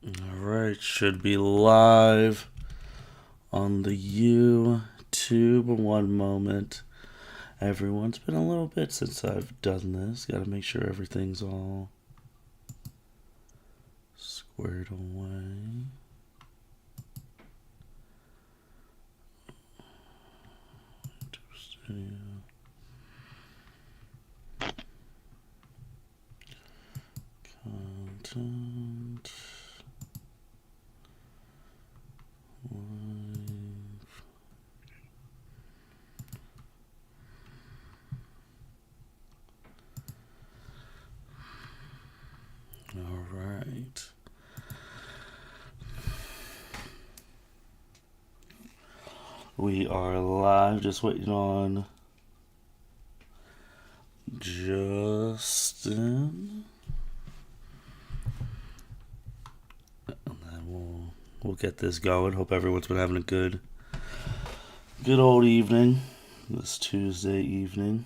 All right, should be live on the YouTube. One moment. Everyone's been a little bit since I've done this. Got to make sure everything's all squared away. Content. Live. All right. We are live, just waiting on Justin. And then we'll get this going. Hope everyone's been having a good old evening this Tuesday evening.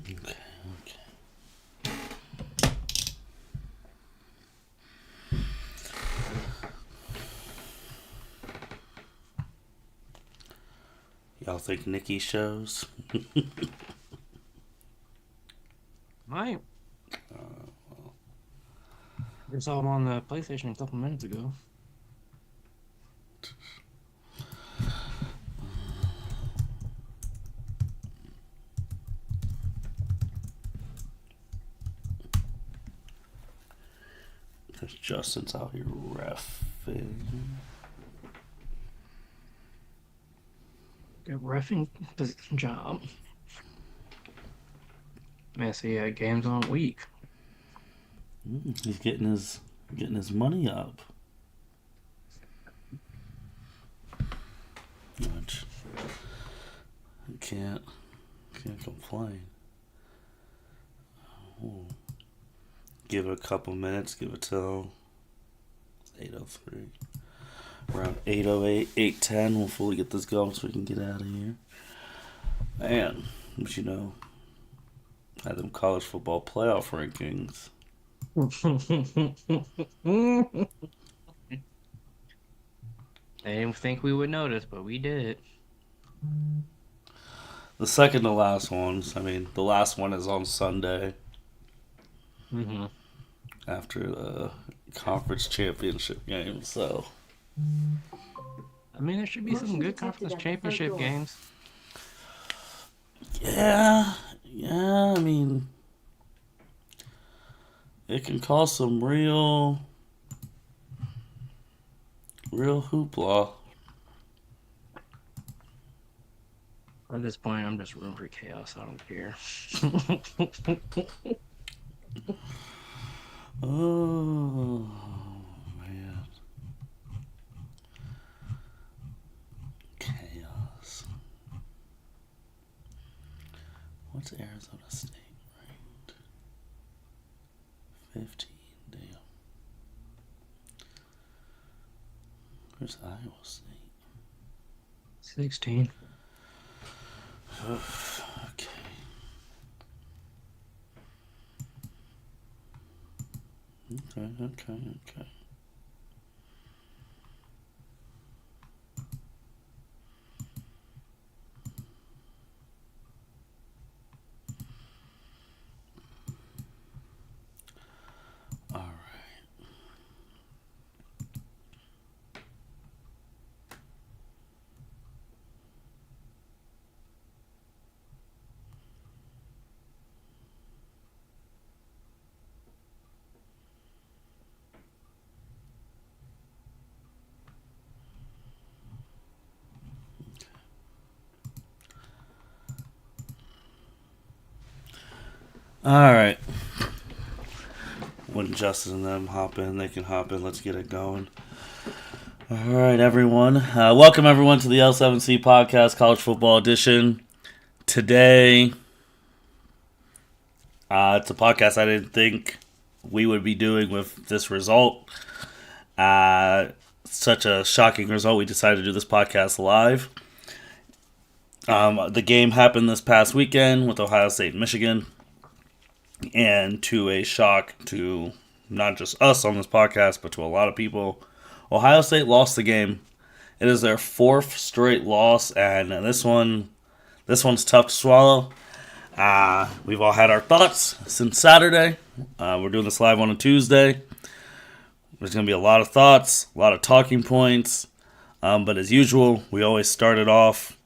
Okay. Y'all think Nikki shows? Might. I saw him on the PlayStation a couple minutes ago. Justin's out here reffing. Good reffing job. Man, see, games on week. He's getting his money up. Which can't complain. Ooh. Give it a couple minutes. Give it till 8:03. Around 8:08, 8:10, we'll fully get this going so we can get out of here. Man, but had them college football playoff rankings. I didn't think we would notice, but we did. The second to last ones. I mean, the last one is on Sunday. Mm-hmm. After the conference championship game, so. I mean, there should be some good conference championship games. Yeah, I mean, it can cause some real hoopla. At this point, I'm just rooting for chaos. I don't care. Oh, man. Chaos. What's Arizona State ranked? 15, damn. Where's Iowa State? 16. Okay. Okay. All right. When Justin and them hop in, they can hop in. Let's get it going. All right, everyone. Welcome, everyone, to the L7C Podcast, College Football Edition. Today, it's a podcast I didn't think we would be doing with this result. Such a shocking result. We decided to do this podcast live. The game happened this past weekend with Ohio State and Michigan. And to a shock to not just us on this podcast, but to a lot of people, Ohio State lost the game. It is their fourth straight loss, and this one's tough to swallow. We've all had our thoughts since Saturday. We're doing this live on a Tuesday. There's going to be a lot of thoughts, a lot of talking points. But as usual, we always started off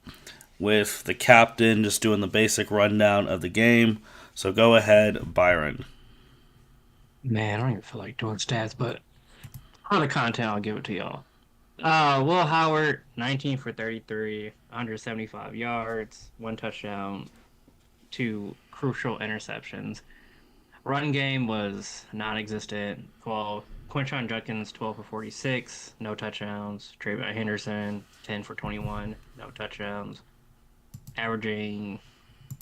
with the captain just doing the basic rundown of the game. So go ahead, Byron. Man, I don't even feel like doing stats, but for the content, I'll give it to y'all. Will Howard, 19 for 33, 175 yards, 1 touchdown, 2 crucial interceptions. Run game was non-existent. Quinshon Judkins, 12 for 46, no touchdowns. Trayvon Henderson, 10 for 21, no touchdowns.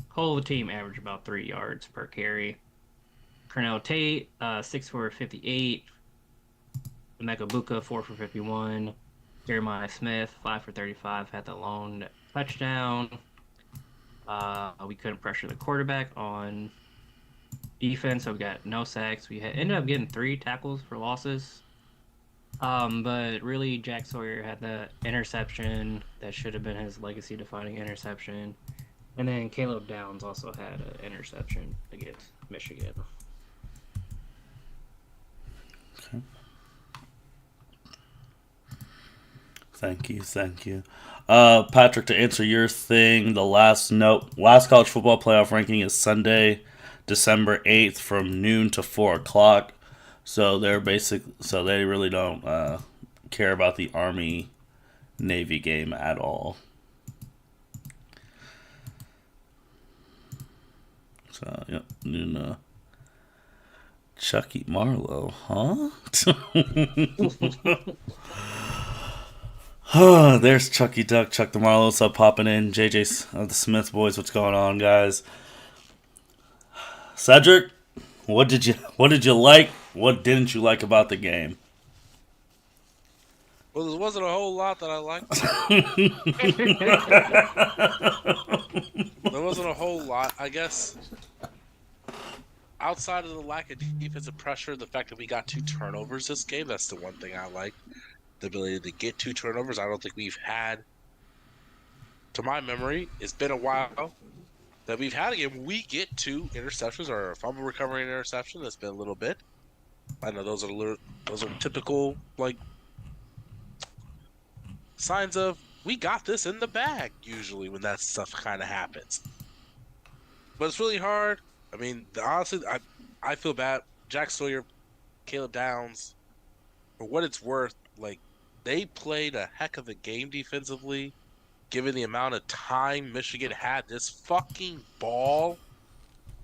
Whole team averaged about 3 yards per carry. Cornell Tate, 6 for 58. Emeka Buka, 4 for 51. Jeremiah Smith, 5 for 35, had the lone touchdown. We couldn't pressure the quarterback on defense, so we got no sacks. We ended up getting 3 tackles for losses. But really, Jack Sawyer had the interception that should have been his legacy-defining interception. And then Caleb Downs also had an interception against Michigan. Okay. Thank you. Patrick, to answer your thing, the last college football playoff ranking is Sunday, December 8th from noon to 4 o'clock. So they really don't care about the Army-Navy game at all. So, yep, noon, Chucky Marlowe, huh? There's Chucky Duck, Chuck the Marlowe. What's up, popping in? JJ, the Smith boys, what's going on, guys? Cedric, what did you like? What didn't you like about the game? Well, there wasn't a whole lot that I liked. There wasn't a whole lot, I guess. Outside of the lack of defensive pressure, the fact that we got 2 turnovers this game, that's the one thing I like. The ability to get 2 turnovers, I don't think we've had, to my memory, it's been a while that we've had a game. We get 2 interceptions, or a fumble recovery interception. That's been a little bit. I know those are typical, like, signs of we got this in the bag usually when that stuff kind of happens. But it's really hard. I mean, honestly, I feel bad. Jack Sawyer, Caleb Downs, for what it's worth, like, they played a heck of a game defensively, given the amount of time Michigan had this fucking ball.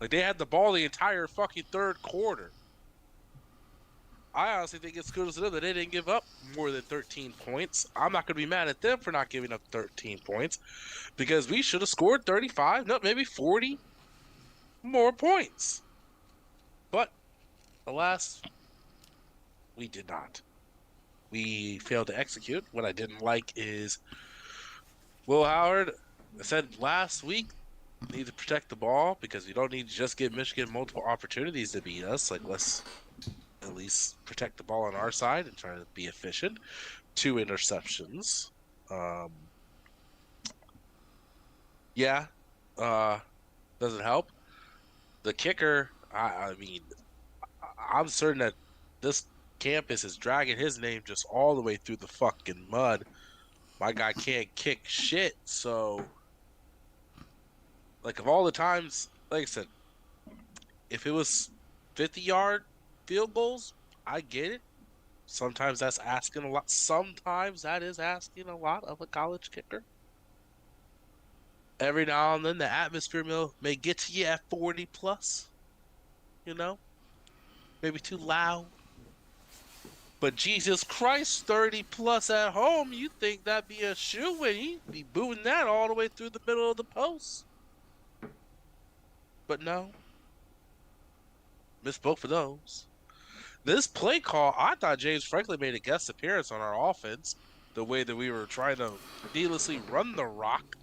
Like, they had the ball the entire fucking third quarter. I honestly think it's kudos to them that they didn't give up more than 13 points. I'm not going to be mad at them for not giving up 13 points, because we should have scored 35, no, maybe 40 more points. But, alas, we did not. We failed to execute. What I didn't like is Will Howard. I said last week, need to protect the ball because we don't need to just give Michigan multiple opportunities to beat us. Like, let's at least protect the ball on our side and try to be efficient. 2 interceptions. Doesn't help. The kicker, I mean, I'm certain that this campus is dragging his name just all the way through the fucking mud. My guy can't kick shit, so, like, of all the times, like I said, if it was 50-yard field goals, I get it. Sometimes that's asking a lot. Sometimes that is asking a lot of a college kicker. Every now and then, the atmosphere may get to you at 40 plus. you know, maybe too loud. But Jesus Christ, 30 plus at home, you think that'd be a shoe-in? He'd be booing that all the way through the middle of the post. But no, missed both of those. This play call, I thought James Franklin made a guest appearance on our offense. The way that we were trying to needlessly run the rock,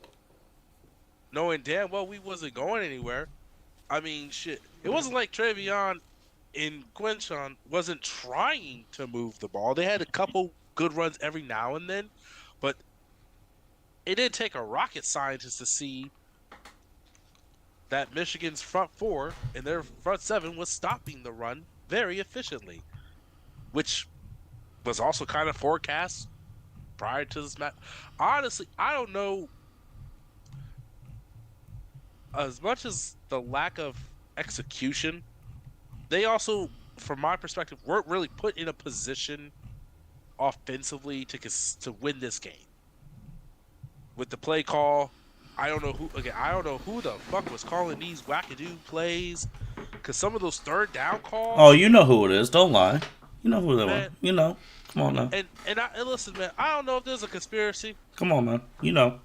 knowing damn well we wasn't going anywhere. I mean, shit. It wasn't like Trevion and Quinchon wasn't trying to move the ball. They had a couple good runs every now and then, but it didn't take a rocket scientist to see that Michigan's front four and their front seven was stopping the run very efficiently, which was also kind of forecast prior to this match. Honestly, I don't know. As much as the lack of execution, they also, from my perspective, weren't really put in a position offensively to win this game. With the play call, I don't know who the fuck was calling these wackadoo plays, because some of those third down calls. Oh, you know who it is. Don't lie. You know who they man, were. You know. Come on now. And listen, man. I don't know if there's a conspiracy. Come on, man. You know.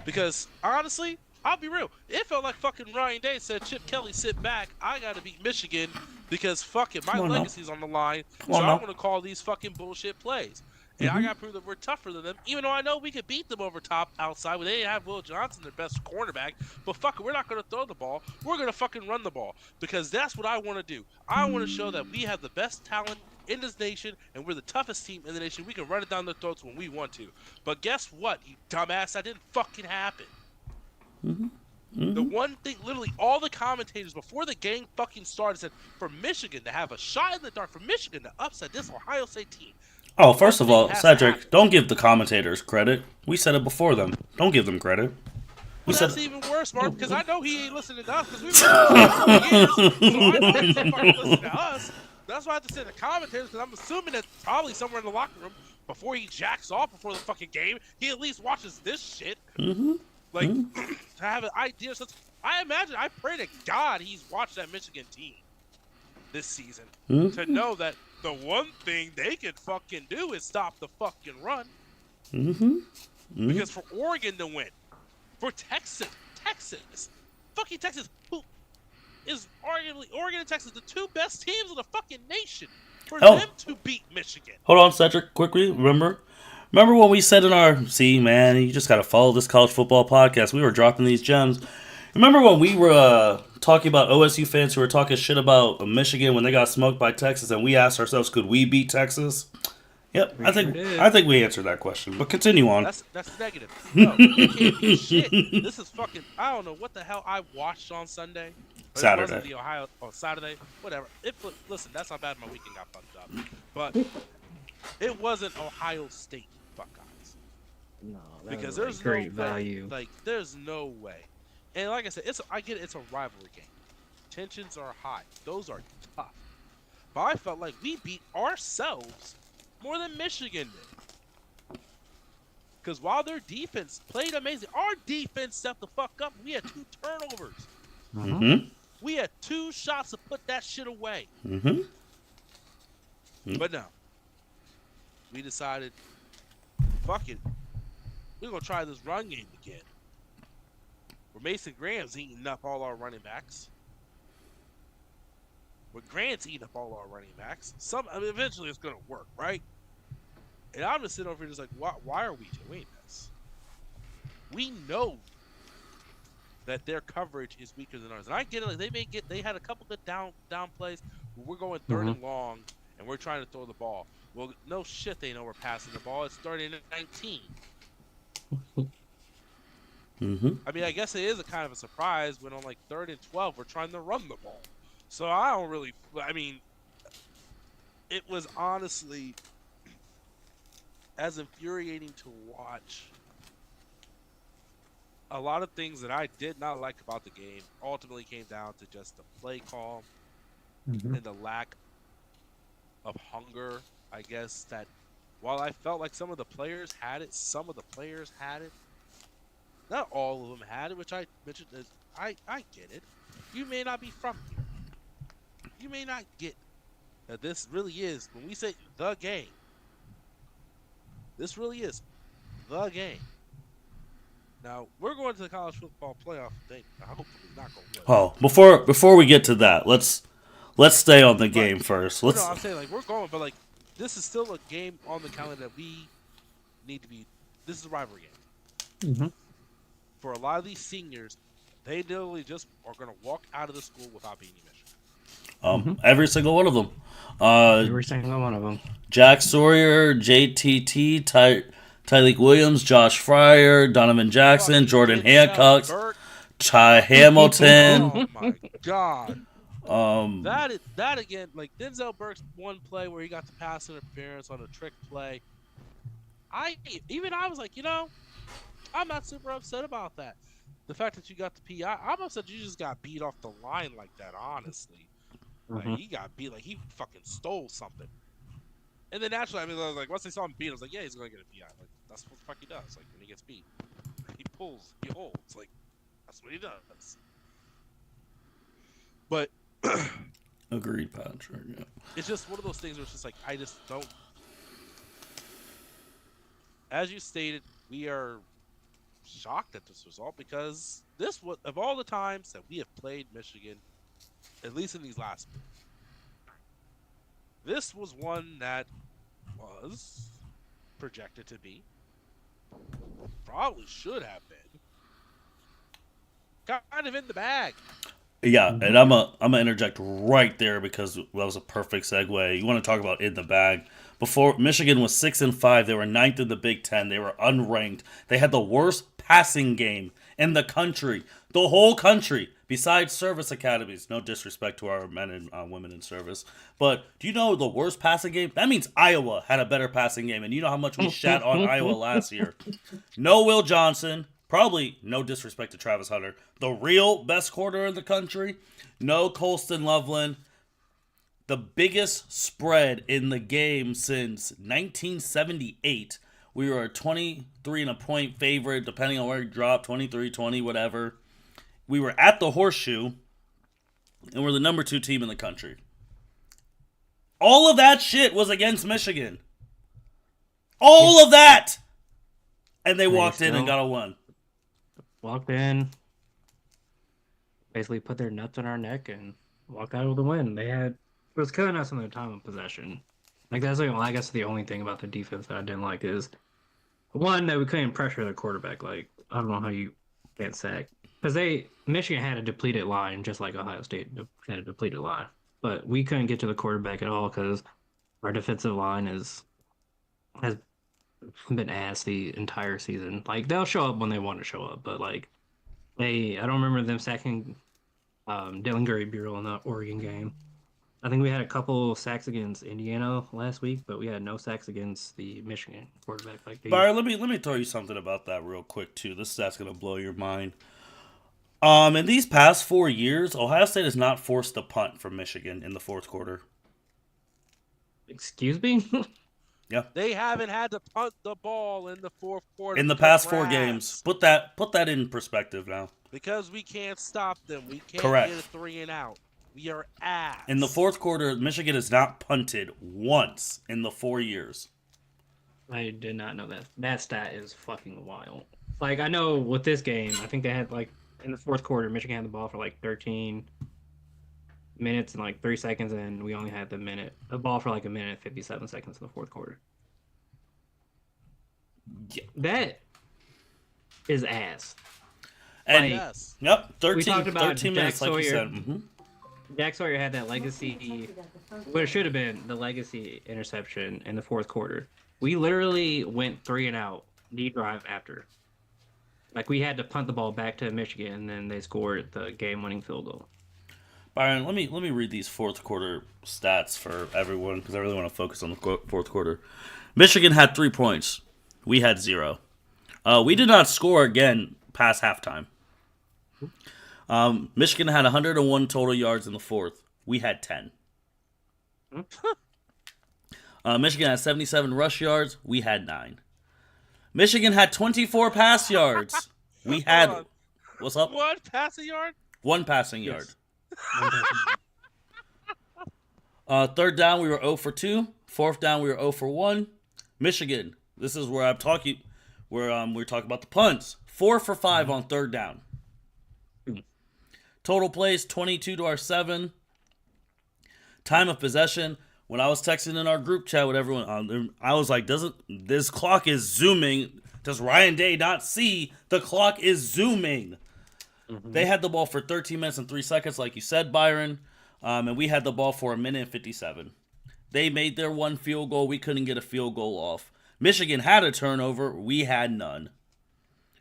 Because honestly, I'll be real. It felt like fucking Ryan Day said, Chip Kelly, sit back. I got to beat Michigan because fuck it, my legacy's on the line. So I'm going to call these fucking bullshit plays. And I got to prove that we're tougher than them, even though I know we could beat them over top outside. They didn't have Will Johnson, their best cornerback. But fuck it, we're not going to throw the ball. We're going to fucking run the ball because that's what I want to do. I want to show that we have the best talent in this nation and we're the toughest team in the nation. We can run it down their throats when we want to. But guess what, you dumbass? That didn't fucking happen. The one thing, literally all the commentators before the game fucking started said, for Michigan to have a shot in the dark, for Michigan to upset this Ohio State team. Oh, first of all, Cedric, don't give the commentators credit. We said it before them. Don't give them credit. That's even worse, Mark, because I know he ain't listening to us because we've been years, so I know he's fucking listening to us. That's why I have to say the commentators, because I'm assuming that probably somewhere in the locker room, before he jacks off before the fucking game, he at least watches this shit. Like, to have an idea. I imagine, I pray to God he's watched that Michigan team this season to know that the one thing they can fucking do is stop the fucking run. Because for Oregon to win, for Texas, fucking Texas, who is arguably Oregon and Texas, the two best teams of the fucking nation, for them to beat Michigan. Hold on, Cedric, quickly. Remember when we said in our, see, man, you just got to follow this college football podcast. We were dropping these gems. Remember when we were talking about OSU fans who were talking shit about Michigan when they got smoked by Texas, and we asked ourselves, could we beat Texas? Yep, I think we answered that question. But continue on. That's negative. No, you can't beat shit. This is fucking. I don't know what the hell I watched on Sunday. Saturday. It wasn't the Ohio Saturday. Whatever. Listen, that's how bad my weekend got fucked up. But it wasn't Ohio State Buckeyes. No, because there's great no value. Like there's no way. And like I said, I get it, it's a rivalry game. Tensions are high. Those are tough. But I felt like we beat ourselves more than Michigan did. Because while their defense played amazing, our defense stepped the fuck up. We had 2 turnovers. We had 2 shots to put that shit away. But no. We decided, fuck it. We're going to try this run game again. Where Mason Graham's eating up all our running backs. Where Grant's eating up all our running backs. Eventually it's going to work, right? And I'm just sitting over here just like, why are we doing this? We know that their coverage is weaker than ours. And I get it. Like they had a couple good down plays. Where we're going 3rd and long, and we're trying to throw the ball. Well, no shit they know we're passing the ball. It's 3rd and 19. I mean, I guess it is a kind of a surprise when on like 3rd and 12 we're trying to run the ball. So I don't really. I mean, it was honestly as infuriating to watch. A lot of things that I did not like about the game ultimately came down to just the play call and the lack of hunger. I guess that while I felt like some of the players had it, not all of them had it, which I mentioned. I get it. You may not be from here. you may not get that this really is, when we say the game, this really is the game. Now, we're going to the college football playoff thing. Hopefully not going to win. Oh, before we get to that, let's stay on the game first. No, I'm saying, like, we're going, but, like, this is still a game on the calendar that we need to be. This is a rivalry game. Mm-hmm. For a lot of these seniors, they literally just are going to walk out of the school without beating Michigan. Every single one of them. Every single one of them. Jack Sawyer, JTT, Tyreek Williams, Josh Fryer, Donovan Jackson, Jordan Hancock, Ty Hamilton. Oh my God. That again, like Denzel Burke's one play where he got the pass interference on a trick play. I was like, I'm not super upset about that. The fact that you got the PI, I'm upset you just got beat off the line like that, honestly. Like, he got beat like he fucking stole something. And then naturally, I was like, once they saw him beat, I was like, yeah, he's going to get a PI. Like, that's what the fuck he does. Like, when he gets beat, he pulls, he holds. Like, that's what he does. But agreed, Patrick. Yeah. It's just one of those things where it's just like, I just don't. As you stated, we are shocked at this result because this was, of all the times that we have played Michigan, at least in these last, this was one that was projected to be, probably should have been, kind of in the bag. Yeah, and I'm gonna interject right there because that was a perfect segue. You want to talk about in the bag? Before Michigan was 6-5, they were 9th in the Big Ten. They were unranked. They had the worst passing game in the country, the whole country, besides service academies. No disrespect to our men and women in service, but do you know the worst passing game? That means Iowa had a better passing game, and you know how much we shat on Iowa last year. No Will Johnson. Probably no disrespect to Travis Hunter. The real best quarter in the country. No Colston Loveland. The biggest spread in the game since 1978. We were a 23 and a point favorite, depending on where it dropped, 23, 20, whatever. We were at the Horseshoe, and we're the number 2 team in the country. All of that shit was against Michigan. All of that! And they walked in and got a win. Walked in, basically put their nuts on our neck, and walked out with a win. It was killing us in the time of possession. Like, that's like, I guess the only thing about the defense that I didn't like is, one, that we couldn't pressure the quarterback. Like, I don't know how you can't sack. Because Michigan had a depleted line, just like Ohio State had a depleted line. But we couldn't get to the quarterback at all because our defensive line has been ass the entire season. Like, they'll show up when they want to show up, but like, I don't remember them sacking Dylan Bureau in the Oregon game. I think we had a couple sacks against Indiana last week, but we had no sacks against the Michigan quarterback. Like, Byron, let me tell you something about that real quick too. This stat's gonna blow your mind. In these past 4 years, Ohio State has not forced a punt from Michigan in the fourth quarter. Excuse me? Yeah. They haven't had to punt the ball in the fourth quarter. In the past 4 games. Put that in perspective now. Because we can't stop them. We can't Correct. get a 3 and out. We are ass. In the fourth quarter, Michigan has not punted once in the 4 years. I did not know that. That stat is fucking wild. Like, I know with this game, I think they had, like, in the fourth quarter, Michigan had the ball for, like, 13 minutes and, like, 3 seconds, and we only had the ball for, like, a minute and 57 seconds in the fourth quarter. Yeah. That is ass. And, yes. Yep, We talked about 13 minutes, Jack like you Sawyer. said. Mm-hmm. Jack Sawyer had that legacy, what it should have been, the legacy interception in the fourth quarter. We literally went 3 and out, knee drive after. Like, we had to punt the ball back to Michigan, and then they scored the game-winning field goal. Byron, let me read these fourth quarter stats for everyone because I really want to focus on the fourth quarter. Michigan had 3 points. We had 0. We did not score again past halftime. Michigan had 101 total yards in the fourth. We had 10. Michigan had 77 rush yards. We had 9. Michigan had 24 pass yards. We had... What's up? 1 passing yard? 1 passing yard. Third down, we were 0 for 2. Fourth down, we were 0 for 1. Michigan. This is where we're talking about the punts. 4 for 5 on third down. Total plays, 22 to our 7. Time of possession. When I was texting in our group chat with everyone, I was like, this clock is zooming. Does Ryan Day not see the clock is zooming? Mm-hmm. They had the ball for 13 minutes and 3 seconds, like you said, Byron. And we had the ball for 1 minute and 57. They made their one field goal. We couldn't get a field goal off. Michigan had a turnover. We had none.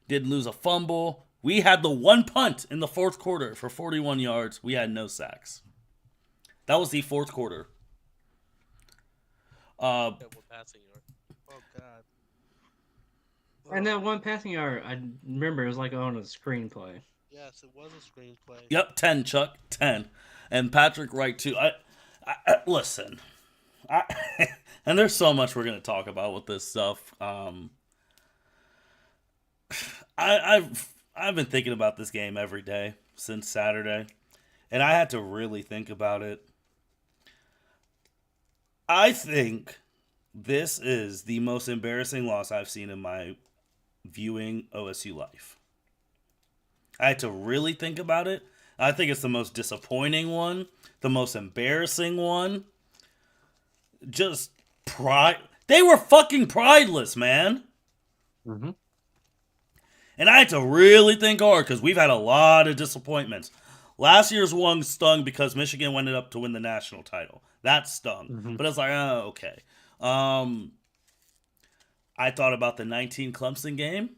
Didn't lose a fumble. We had the one punt in the fourth quarter for 41 yards. We had no sacks. That was the fourth quarter. Passing yard. Oh, God. And that one passing yard, I remember it was like on a screenplay. Yes, it was a screenplay. Yep, 10, Chuck, 10. And Patrick Wright, too. Listen. And there's so much we're going to talk about with this stuff. I've been thinking about this game every day since Saturday. And I had to really think about it. I think this is the most embarrassing loss I've seen in my viewing OSU life. I had to really think about it. I think it's the most disappointing one, the most embarrassing one. Just pride. They were fucking prideless, man. Mm-hmm. And I had to really think hard because we've had a lot of disappointments. Last year's one stung because Michigan went up to win the national title. That stung. Mm-hmm. But it's like, oh, okay. I thought about the 19 Clemson game.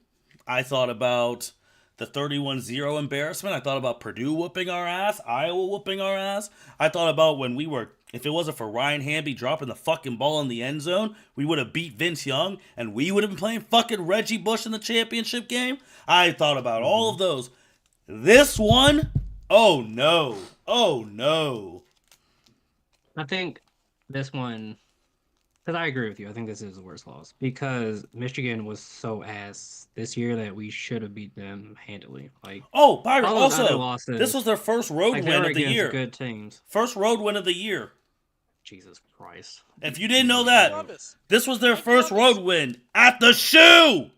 I thought about the 31-0 embarrassment. I thought about Purdue whooping our ass, Iowa whooping our ass. I thought about when if it wasn't for Ryan Hamby dropping the fucking ball in the end zone, we would have beat Vince Young, and we would have been playing fucking Reggie Bush in the championship game. I thought about all of those. This one, oh no. Oh no. I think this one, because I agree with you, I think this is the worst loss. Because Michigan was so ass this year that we should have beat them handily. Oh, Byron, also, this was their first road win of the year. Good teams. First road win of the year. Jesus Christ. If you didn't know that, this was their first road win at the Shoe.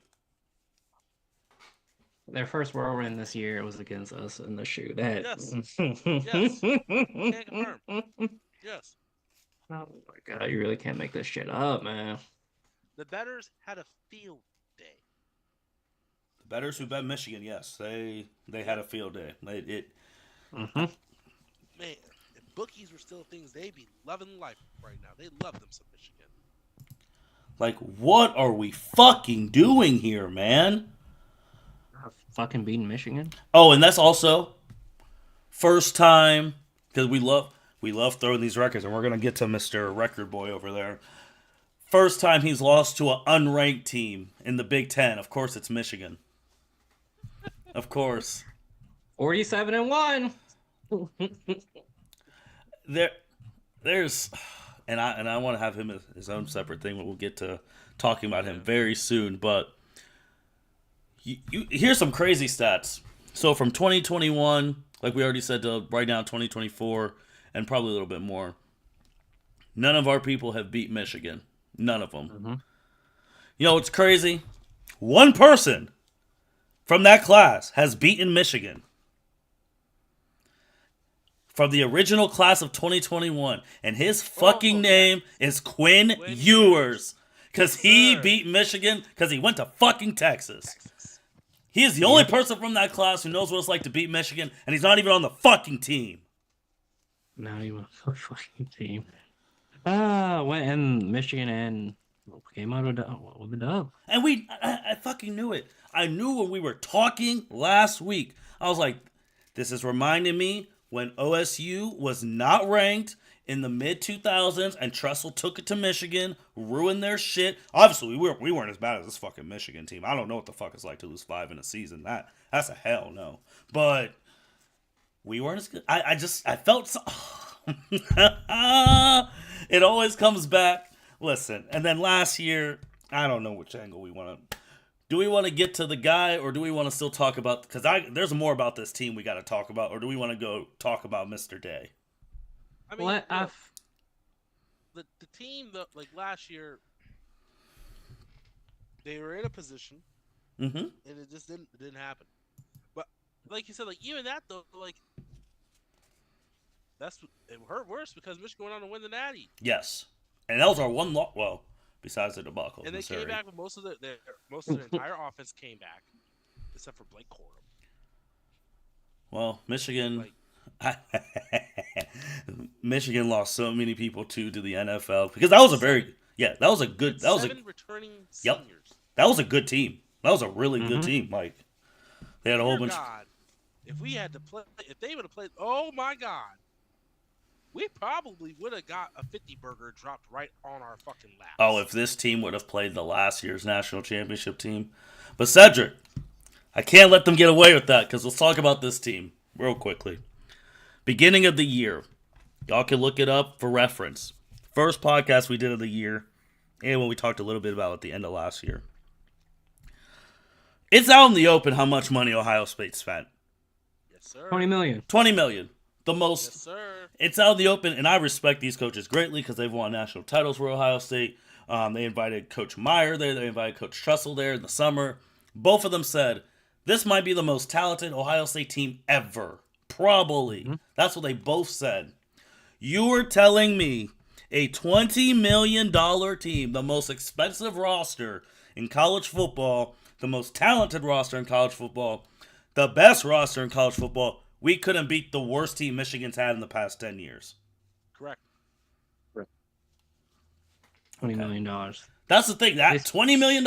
Their first road win this year was against us in the Shoe. Yes. Yes. Can't confirm. Yes. Oh my God, you really can't make this shit up, man. The bettors had a field day. The bettors who bet Michigan, yes, they had a field day. Mm-hmm. Man, if bookies were still things, they'd be loving life right now. They love them some Michigan. Like, what are we fucking doing here, man? Fucking beating Michigan. Oh, and that's also first time, because we love throwing these records, and we're going to get to Mr. Record Boy over there. First time he's lost to an unranked team in the Big Ten. Of course, it's Michigan. Of course. 47-1. There's, and I want to have him his own separate thing, but we'll get to talking about him very soon. But here's some crazy stats. So from 2021, like we already said, to right now 2024, and probably a little bit more, none of our people have beat Michigan. None of them. Mm-hmm. You know what's crazy? One person from that class has beaten Michigan. From the original class of 2021. And his fucking name is Quinn Ewers. Because he beat Michigan because he went to fucking Texas. He is the only person from that class who knows what it's like to beat Michigan, and he's not even on the fucking team. Not even on the fucking team. And Michigan and came out with the dub. And I fucking knew it. I knew when we were talking last week. I was like, this is reminding me when OSU was not ranked in the mid-2000s and Tressel took it to Michigan, ruined their shit. Obviously, we weren't as bad as this fucking Michigan team. I don't know what the fuck it's like to lose 5 in a season. That's a hell no. But we weren't as good. I felt so... It always comes back. Listen, and then last year, I don't know which angle we want to... Do we want to get to the guy, or do we want to still talk about... Because there's more about this team we got to talk about, or do we want to go talk about Mr. Day? I mean, the team that like last year, they were in a position, Mm-hmm. and it just didn't happen. But like you said, like even that though, like it hurt worse because Michigan went on to win the Natty, Yes. And that was our one loss. Well, besides the debacle. and they Missouri. came back with most of their entire offense came back, except for Blake Corum. Well, Michigan. Like, Michigan lost so many people too to the NFL because that was a very that was a good that was seven a returning Yep. seniors. that was a good team. That was a really good team. Like they had a whole Dear bunch. God, if we had to play, if they would have played, oh my God, we probably would have got a 50 burger dropped right on our fucking laps. Oh, if this team would have played the last year's national championship team, but Cedric, I can't let them get away with that because let's talk about this team real quickly. Beginning of the year, y'all can look it up for reference. First podcast we did of the year, and when we talked a little bit about it at the end of last year. It's out in the open how much money Ohio State spent. Yes, sir. $20 million. $20 million. The most. Yes, sir. It's out in the open, and I respect these coaches greatly because they've won national titles for Ohio State. They invited Coach Meyer there. They invited Coach Trussell there in the summer. Both of them said, this might be the most talented Ohio State team ever. Probably. Mm-hmm. That's what they both said. You were telling me a $20 million team, the most expensive roster in college football, the most talented roster in college football, the best roster in college football, we couldn't beat the worst team Michigan's had in the past 10 years. Correct. $20 million. That's the thing. That $20 million.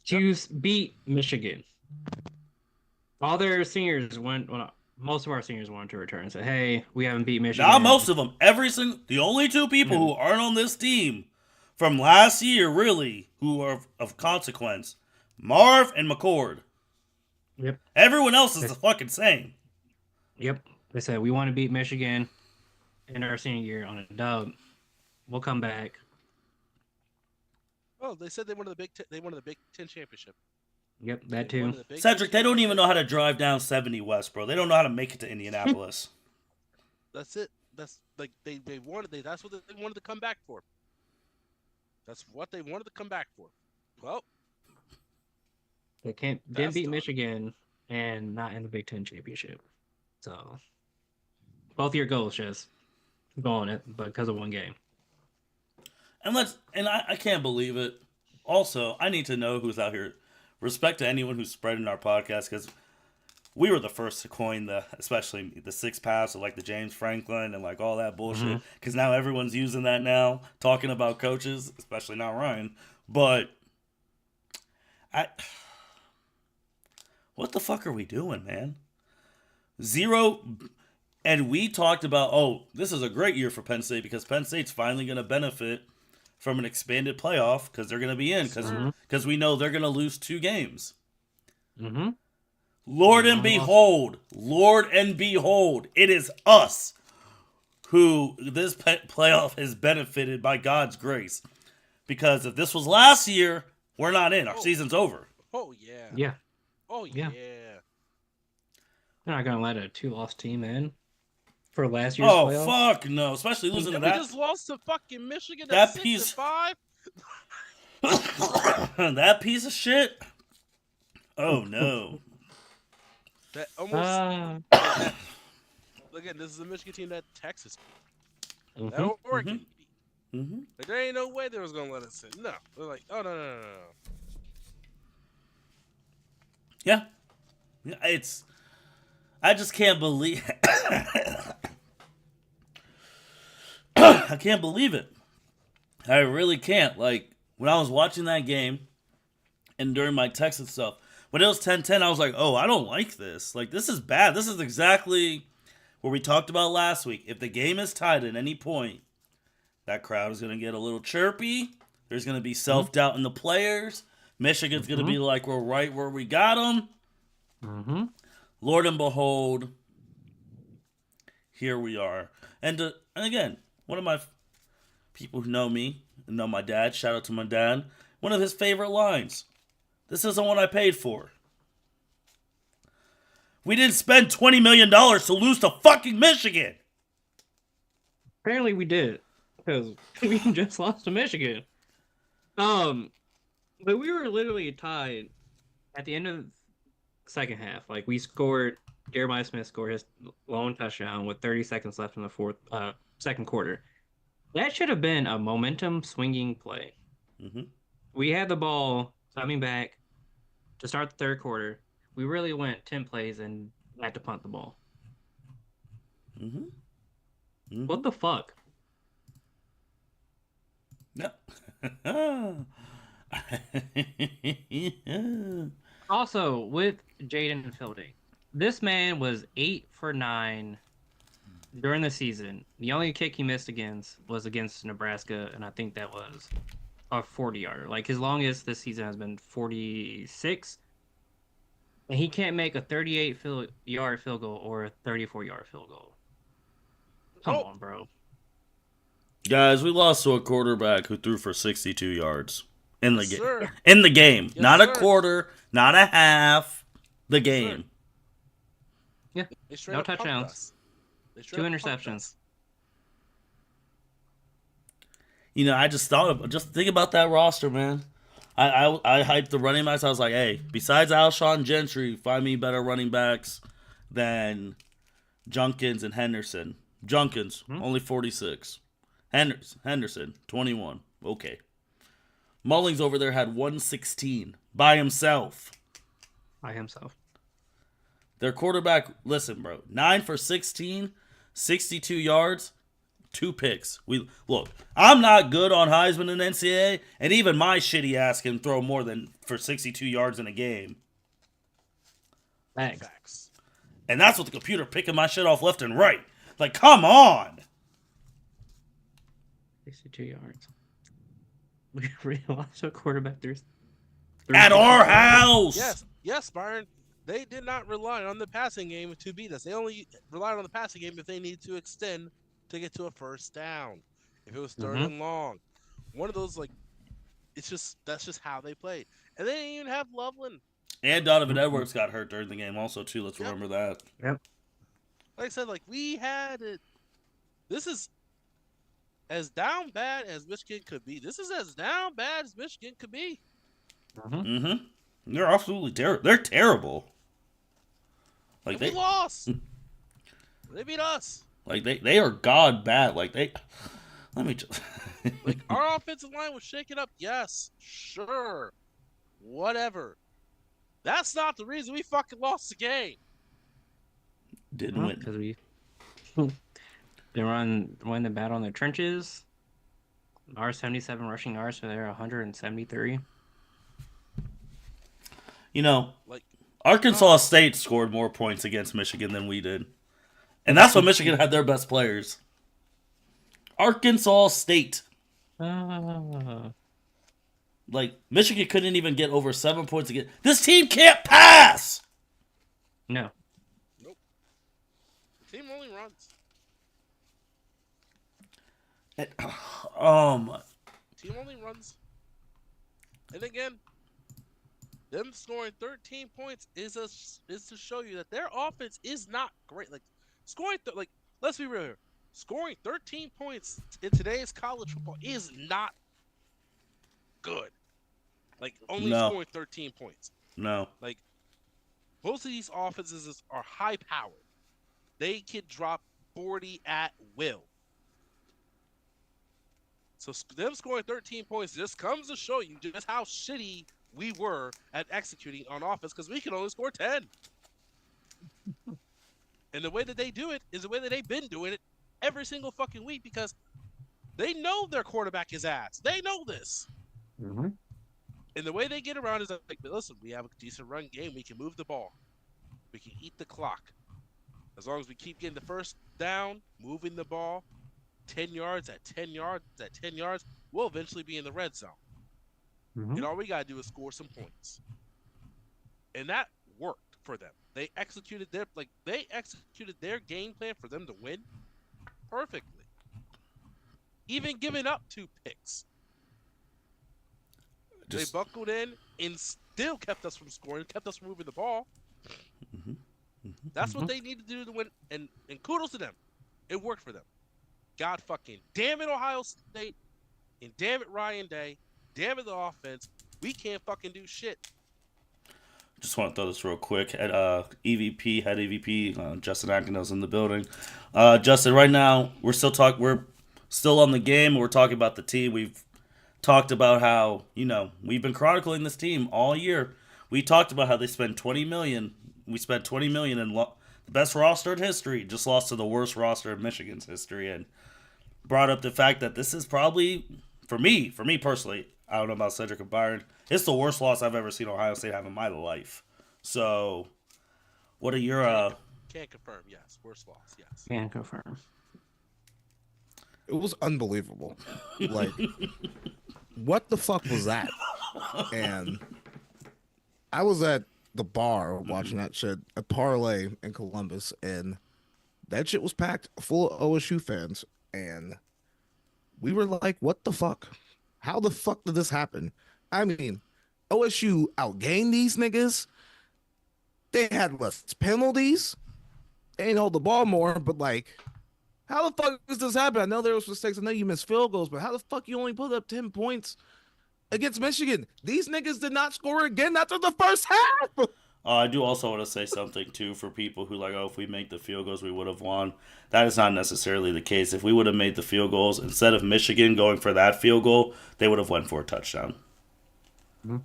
To beat Michigan. All their seniors went. Well, most of our seniors wanted to return and say, "Hey, we haven't beat Michigan." Not most of them. The only two people who aren't on this team from last year, really, who are of consequence, Marv and McCord. Yep. Everyone else is the fucking same. Yep. They said we want to beat Michigan in our senior year on a dub. We'll come back. Oh, they said they wanted the Big Ten championship. Yep, that too. Cedric, they don't even know how to drive down 70 West, bro. They don't know how to make it to Indianapolis. That's it. That's like they wanted. That's what they wanted to come back for. That's what they wanted to come back for. Well, they didn't beat Michigan and not in the Big Ten championship. So both your goals just go on it, but because of one game. And I can't believe it. Also, I need to know who's out here. Respect to anyone who's spreading our podcast because we were the first to coin especially the 6 pass of like the James Franklin and like all that bullshit. Because now everyone's using that now, talking about coaches, especially not Ryan. But what the fuck are we doing, man? 0. And we talked about, this is a great year for Penn State because Penn State's finally going to benefit from an expanded playoff because they're going to be in because we know they're going to lose 2 games. Mm-hmm. Lord and behold, it is us who this playoff has benefited by God's grace. Because if this was last year, we're not in. Our season's over. Oh, yeah. Yeah. Oh, yeah. They're not going to let a 2-loss team in for last year's playoff. Oh, fuck no. Especially losing to that. We just lost to fucking Michigan that at piece, 6-5. that piece of shit. Oh, no. That almost. Again, this is a Michigan team that Texas beat. That Oregon beat. Mm-hmm. Like, there ain't no way they was going to let us in. No. They're like, oh, no. Yeah. I just can't believe I can't believe it. I really can't. Like, when I was watching that game and during my text and stuff, when it was 10-10, I was like, I don't like this. Like, this is bad. This is exactly what we talked about last week. If the game is tied at any point, that crowd is going to get a little chirpy. There's going to be self-doubt in the players. Michigan's going to be like, we're right where we got them. Mm-hmm. Lord and behold, here we are. And again, one of my people who know me and know my dad, shout out to my dad, one of his favorite lines. This isn't what I paid for. We didn't spend $20 million to lose to fucking Michigan. Apparently we did. because we just lost to Michigan. But we were literally tied at the end of the second half. Like we scored, Jeremiah Smith scored his lone touchdown with 30 seconds left in the second quarter. That should have been a momentum swinging play. Mm-hmm. We had the ball coming back to start the third quarter. We really went 10 plays and had to punt the ball. Mm-hmm. Mm-hmm. What the fuck? No. Yeah. Also, with Jaden Fielding, this man was 8 for 9 during the season. The only kick he missed was against Nebraska, and I think that was a 40-yarder. Like, his longest this season has been 46, and he can't make a 38-yard field goal or a 34-yard field goal. Come on, bro. Guys, we lost to a quarterback who threw for 62 yards in the game. Sir. In the game, Yes, not sir. a quarter, not a half. The game. Yeah, They straight no up punked touchdowns. us. They straight 2 up punked interceptions. us. You know, I just think about that roster, man. I hyped the running backs. I was like, hey, besides Alshon Gentry, find me better running backs than Junkins and Henderson. Junkins, only 46. Henderson, 21. Okay. Mullings over there had 116 by himself. Their quarterback, listen, bro, 9 for 16, 62 yards, 2 picks. Look, I'm not good on Heisman in NCAA, and even my shitty ass can throw more than for 62 yards in a game. Facts. And that's with the computer picking my shit off left and right. Like, come on. 62 yards. We really lost to a quarterback. At our house. Yes, Byron. They did not rely on the passing game to beat us. They only relied on the passing game if they needed to extend to get to a first down. If it was third and long. One of those, like, that's just how they played. And they didn't even have Loveland. And Donovan Edwards got hurt during the game also, too. Let's remember that. Yep. Like I said, like, we had it. This is as down bad as Michigan could be. This is as down bad as Michigan could be. Mm-hmm. They're absolutely terrible. They're terrible. Like, we lost. They beat us. Like, they are god bad. Like, let me just... Like, our offensive line was shaken up. Yes, sure. Whatever. That's not the reason we fucking lost the game. Didn't win. Because they won the battle in the trenches. Our 77 rushing yards, so they're 173. You know, Like, Arkansas State scored more points against Michigan than we did. And that's when Michigan had their best players. Arkansas State. Like, Michigan couldn't even get over 7 points again. This team can't pass! No. nope. The team only runs. Team only runs. And again, them scoring 13 points is to show you that their offense is not great. Like, let's be real here. Scoring 13 points in today's college football is not good. Like, only scoring 13 points. No. Like, most of these offenses are high-powered. They can drop 40 at will. So them scoring 13 points just comes to show you just how shitty we were at executing on offense because we can only score 10. And the way that they do it is the way that they've been doing it every single fucking week because they know their quarterback is ass. They know this. Mm-hmm. And the way they get around is like, listen, we have a decent run game. We can move the ball. We can eat the clock. As long as we keep getting the first down, moving the ball, 10 yards at 10 yards at 10 yards, we'll eventually be in the red zone. Mm-hmm. And all we got to do is score some points. And that worked for them. They executed their game plan for them to win perfectly. Even giving up 2 picks. They buckled in and still kept us from scoring, kept us from moving the ball. That's what they needed to do to win, and kudos to them. It worked for them. God fucking damn it, Ohio State, and damn it, Ryan Day, damn it, the offense. We can't fucking do shit. Just want to throw this real quick at EVP, head EVP, Justin Atkins in the building. Justin, right now we're still on the game. We're talking about the team. We've talked about how we've been chronicling this team all year. We talked about how they spent $20 million. We spent $20 million in the best roster in history. Just lost to the worst roster in Michigan's history, and brought up the fact that this is probably for me personally. I don't know about Cedric and Byron. It's the worst loss I've ever seen Ohio State have in my life. So, what are your Can't confirm. Yes, worst loss. Yes. Can confirm. It was unbelievable. Like, what the fuck was that? And I was at the bar watching that shit, a parlay in Columbus, and that shit was packed full of OSU fans. And we were like, what the fuck? How the fuck did this happen? I mean, OSU outgained these niggas. They had less penalties. They ain't hold the ball more, but like, how the fuck does this happen? I know there was mistakes. I know you missed field goals, but how the fuck you only put up 10 points against Michigan? These niggas did not score again after the first half. I do also want to say something, too, for people who if we make the field goals, we would have won. That is not necessarily the case. If we would have made the field goals, instead of Michigan going for that field goal, they would have went for a touchdown. Mm-hmm.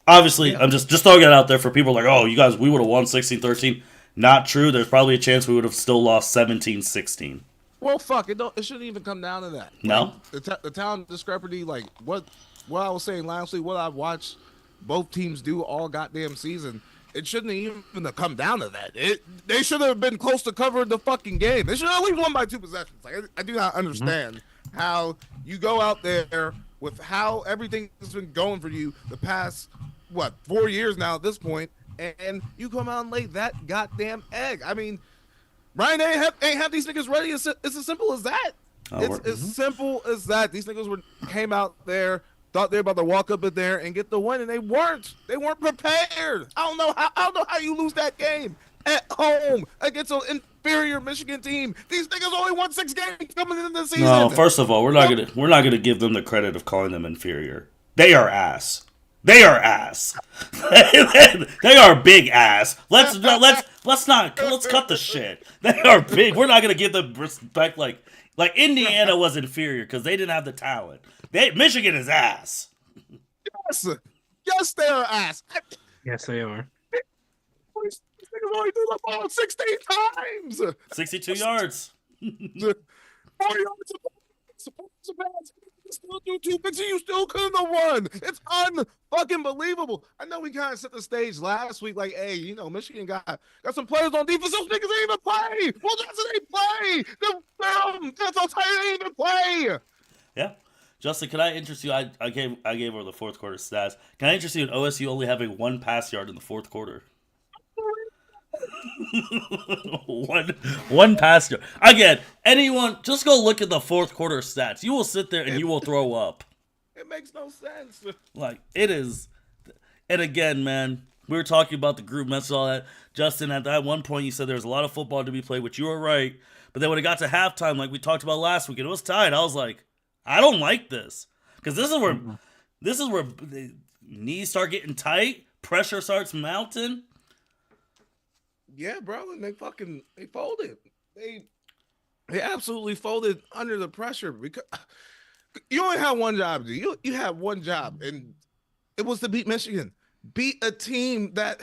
Obviously, yeah. I'm just throwing it out there for people you guys, we would have won 16-13. Not true. There's probably a chance we would have still lost 17-16. Well, fuck, it shouldn't even come down to that. No? The talent discrepancy, what I was saying last week, what I've watched both teams do all goddamn season, it shouldn't even have come down to that. They should have been close to covering the fucking game. They should have at least won by 2 possessions. I do not understand how you go out there with how everything has been going for you the past, 4 years now at this point, and you come out and lay that goddamn egg. I mean, Ryan ain't have these niggas ready. It's as simple as that. It's as simple as that. These niggas came out there, thought they were about to walk up in there and get the win, and they weren't. They weren't prepared. I don't know how you lose that game at home against an inferior Michigan team. These niggas only won 6 games coming into the season. No, first of all, we're not gonna give them the credit of calling them inferior. They are ass. They are ass. They are big ass. Let's cut the shit. They are big. We're not gonna give them respect like Indiana was inferior because they didn't have the talent. Michigan is ass. Yes, they are ass. Yes, they are. These niggas only threw the ball 16 times. 62 yards. 4 yards of pass. Still do 2 picks and you still couldn't have won. It's unfucking believable. I know we kind of set the stage last week, hey, Michigan got some players on defense. Those niggas ain't even play. Well, that's what they play. That's how tight they ain't even play. Yeah. Justin, can I interest you? I gave over the fourth quarter stats. Can I interest you in OSU only having 1 pass yard in the fourth quarter? one pass yard. Again, anyone, just go look at the fourth quarter stats. You will sit there and you will throw up. It makes no sense. It is. And again, man, we were talking about the group mess and all that. Justin, at that one point, you said there was a lot of football to be played, which you were right. But then when it got to halftime, like we talked about last week, and it was tied, I was like, I don't like this. Because this is where the knees start getting tight, pressure starts mounting. Yeah, bro, and they folded. They absolutely folded under the pressure because you only have one job to do. You have one job, and it was to beat Michigan. Beat a team that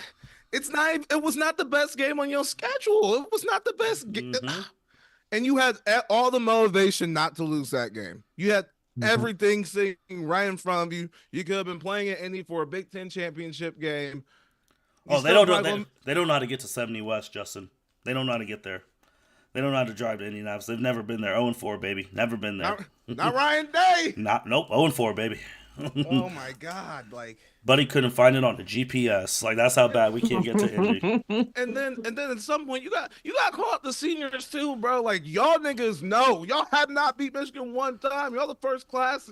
it was not the best game on your schedule. It was not the best game. And you had all the motivation not to lose that game. You had everything sitting right in front of you. You could have been playing at Indy for a Big Ten championship game. They don't know how to get to 70 West, Justin. They don't know how to get there. They don't know how to drive to Indianapolis. They've never been there. 0-4, baby. Never been there. Not Ryan Day. Nope. 0-4, baby. Oh my God! Buddy couldn't find it on the GPS. That's how bad we can't get to Indy. And then at some point you got call out the seniors too, bro. Y'all niggas know y'all have not beat Michigan one time. Y'all the first class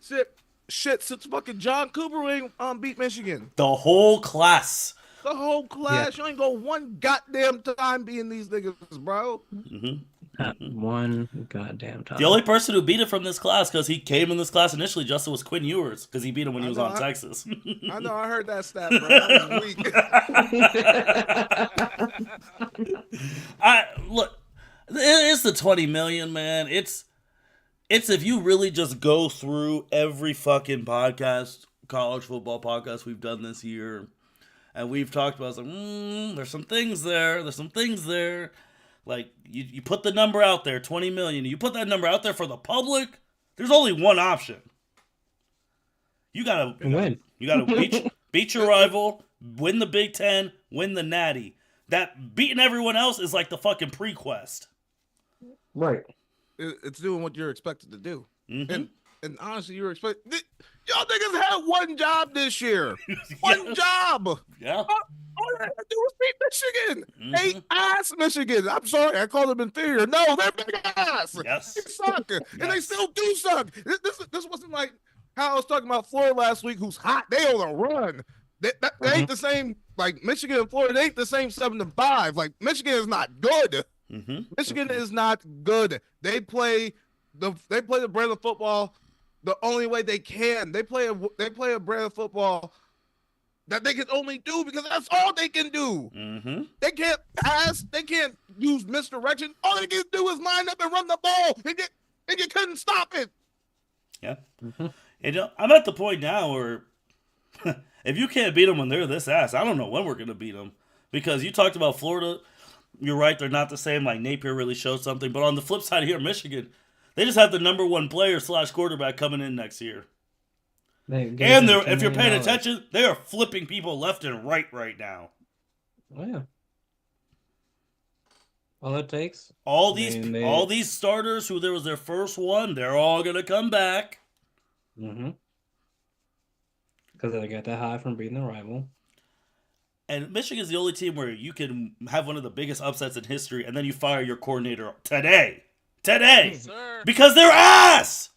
shit since fucking John Cooper ain't beat Michigan. The whole class. Yeah. You ain't go one goddamn time beating these niggas, bro. Not one goddamn time. The only person who beat it from this class, because he came in this class initially, Justin, was Quinn Ewers, because he beat him when he was on Texas. I know, I heard that stat, bro. That was weak. Look, it's the 20 million, man. It's if you really just go through every fucking podcast, college football podcast we've done this year, and we've talked about, there's some things there. There's some things there. Like, you put the number out there, 20 million. You put that number out there for the public, there's only one option. You gotta win. You gotta beat your rival, win the Big Ten, win the Natty. That beating everyone else is like the fucking pre-quest. Right. It's doing what you're expected to do. Mm-hmm. And honestly, you're expected. Y'all niggas had one job this year. One job. Yeah. All they had to do was beat Michigan. Mm-hmm. They ass Michigan. I'm sorry, I called them inferior. No, they're big ass. Yes. They suck. And they still do suck. This wasn't like how I was talking about Florida last week, who's hot. They on a run. They ain't the same, like Michigan and Florida, they ain't the same 7-5. Like, Michigan is not good. Mm-hmm. Michigan is not good. They play the brand of football the only way they can. They play a brand of football that they can only do because that's all they can do. Mm-hmm. They can't pass. They can't use misdirection. All they can do is line up and run the ball, and you couldn't stop it. Yeah. Mm-hmm. And I'm at the point now where if you can't beat them when they're this ass, I don't know when we're going to beat them. Because you talked about Florida. You're right, they're not the same. Like, Napier really showed something. But on the flip side here, Michigan, they just have the number one player / quarterback coming in next year. And if you're paying attention, they are flipping people left and right now. Oh, yeah. All it takes. All these starters who there was their first one, they're all going to come back. Mm-hmm. Because they got that high from beating the rival. And Michigan's the only team where you can have one of the biggest upsets in history, and then you fire your coordinator today, Yes, sir. because they're ass.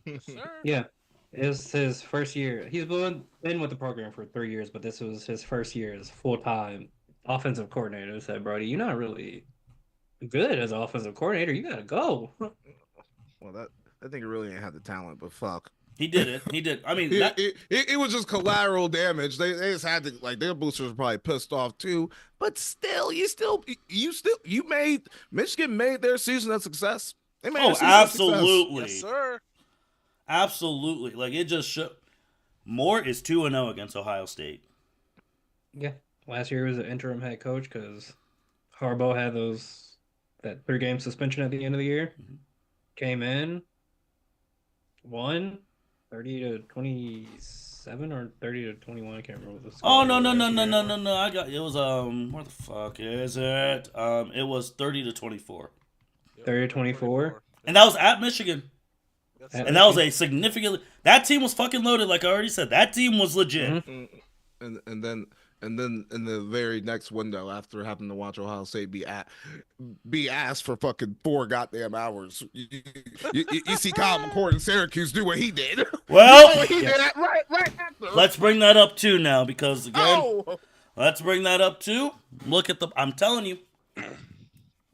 Yes, sir. Yeah, it was his first year. He's been with the program for 3 years, but this was his first year as full-time offensive coordinator. I said, Brody, you're not really good as an offensive coordinator. You gotta go. Well, that thing really ain't had the talent, but fuck. He did it. He did. I mean, it was just collateral damage. They just had to, like, their boosters were probably pissed off too. But still, Michigan made their season a success. They made absolutely. Yes, sir. Absolutely. Like, it just showed. Moore is 2-0 against Ohio State. Yeah, last year he was an interim head coach because Harbaugh had that 3-game suspension at the end of the year. Mm-hmm. Came in, won 30-27 or 30-21. I can't remember the score. Oh, no. I got it was where the fuck is it? It was 30-24. 30-24. And that was at Michigan. Yes, And that was a significantly. That team was fucking loaded, like I already said. That team was legit. Mm-hmm. And then in the very next window, after having to watch Ohio State be asked for fucking 4 goddamn hours, you see Kyle McCord in Syracuse do what he did. Well, he did that right after. Let's bring that up too now, because again, let's bring that up too. Look at I'm telling you,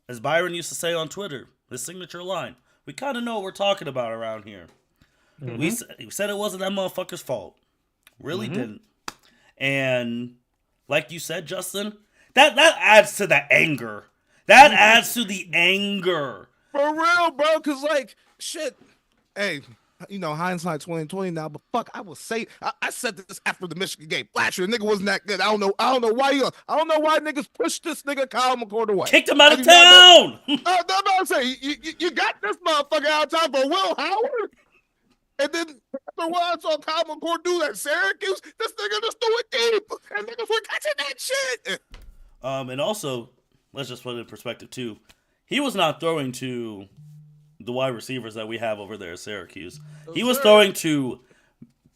as Byron used to say on Twitter, his signature line. We kind of know what we're talking about around here. Mm-hmm. We said it wasn't that motherfucker's fault. Really didn't. And like you said, Justin, that adds to the anger. That adds to the anger. For real, bro, because, like, shit. Hey, hindsight 2020 now, but fuck, I will say, I said this after the Michigan game. Last year, nigga wasn't that good. I don't know why niggas pushed this nigga Kyle McCord away. Kicked him out of town. That's what I'm saying. You got this motherfucker out of town for Will Howard? And then after a while, I saw Kyle McCord do that Syracuse. This nigga just threw it deep, and niggas were catching that shit. And also, let's just put it in perspective too. He was not throwing to the wide receivers that we have over there at Syracuse. He was throwing to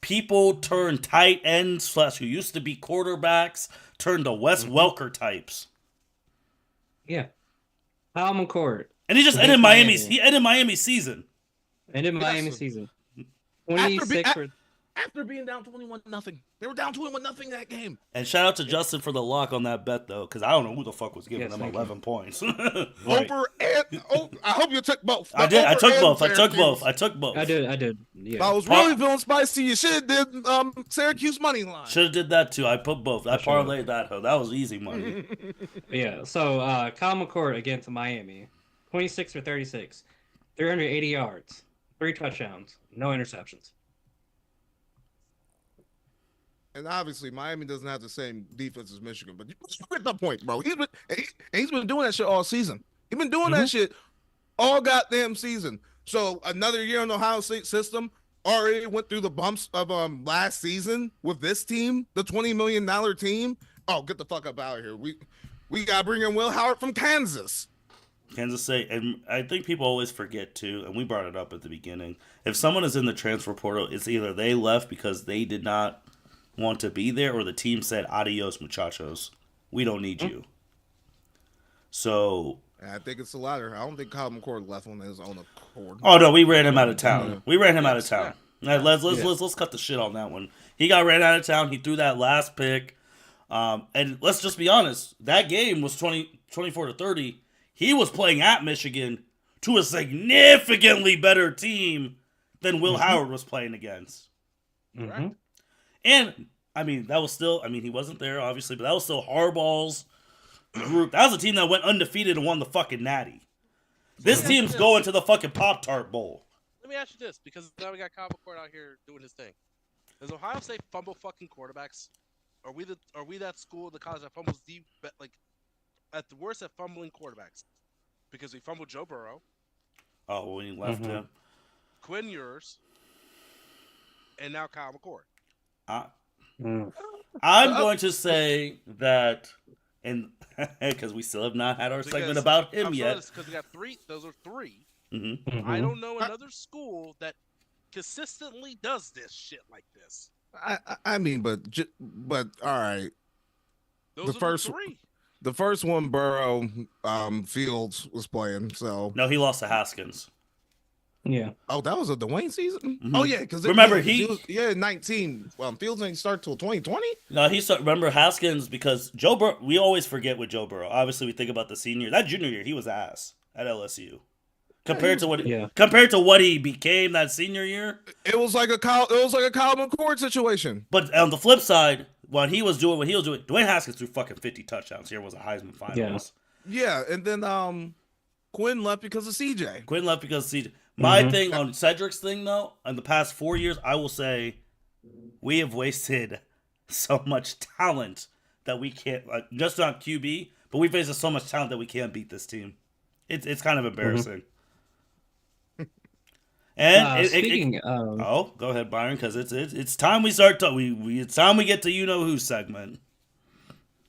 people turned tight ends / who used to be quarterbacks turned to Wes Welker types. Yeah, Kyle McCord. And he just ended Miami's. He ended Miami's season. Ended Miami's season. 26 for after being down 21-0. They were down 21-0 that game. And shout out to Justin for the lock on that bet, though, because I don't know who the fuck was giving Yes, them thank 11 points. Right. Over and I hope you took both. I did. I Over took and both. I took Syracuse. both. I took both. I did. If Yeah. I was really feeling spicy, you should have did Syracuse money line. Should have did that too. I put both. I Sure. parlayed that. Ho. That was easy money. Yeah. So Kyle McCord against Miami, 26 for 36, 380 yards, 3 touchdowns, no interceptions. And obviously, Miami doesn't have the same defense as Michigan, but you get the point, bro. He's been doing that shit all season. He's been doing that shit all goddamn season. So another year in the Ohio State system already went through the bumps of last season with this team, the $20 million team. Oh, get the fuck up out of here. We gotta bring in Will Howard from Kansas. Kansas State, and I think people always forget too, and we brought it up at the beginning. If someone is in the transfer portal, it's either they left because they did not want to be there, or the team said, "Adios, muchachos. We don't need you." So, And I think it's the latter. I don't think Kyle McCord left on his own accord. oh no, we ran him out of town. Yeah. We ran him out of town. Yeah. Let's cut the shit on that one. He got ran out of town. He threw that last pick. And let's just be honest. That game was 24-30. He was playing at Michigan to a significantly better team than Will Howard was playing against. Mhm. And, I mean, that was still, he wasn't there, obviously, but that was still Harbaugh's group. That was a team that went undefeated and won the fucking Natty. This team's going to the fucking Pop-Tart Bowl. Let me ask you this, because now we got Kyle McCord out here doing his thing. Does Ohio State fumble fucking quarterbacks? Are we that school, the college that fumbles at the worst at fumbling quarterbacks? Because we fumbled Joe Burrow, Oh, when he left him. Quinn Ewers, and now Kyle McCord. I'm going to say that, and because we still have not had our segment about him yet. Because we got 3. Those are 3. Mm-hmm. I don't know another school that consistently does this shit like this. I mean, but all right. Those The are first- the 3. The first one, Burrow, Fields was playing. So No, he lost to Haskins. Yeah. oh, that was a Dwayne season. Mhm. Oh yeah, because Remember, was 19. Fields didn't start till 2020. No, remember Haskins, because Joe Burrow, we always forget with Joe Burrow. Obviously, we think about the senior. That junior year, he was ass at LSU. Compared to what he became that senior year. It was like a Kyle McCord situation. But on the flip side, when he was doing what he was doing, Dwayne Haskins threw fucking 50 touchdowns. Here was a Heisman finalist. Yeah, and then Quinn left because of CJ. Quinn left because of CJ. My thing on Cedric's thing, though, in the past 4 years, I will say we have wasted so much talent that we can't, just not QB, but we've wasted so much talent that we can't beat this team. It's kind of embarrassing. And go ahead, Byron, because it's time we start it's time we get to you know who segment.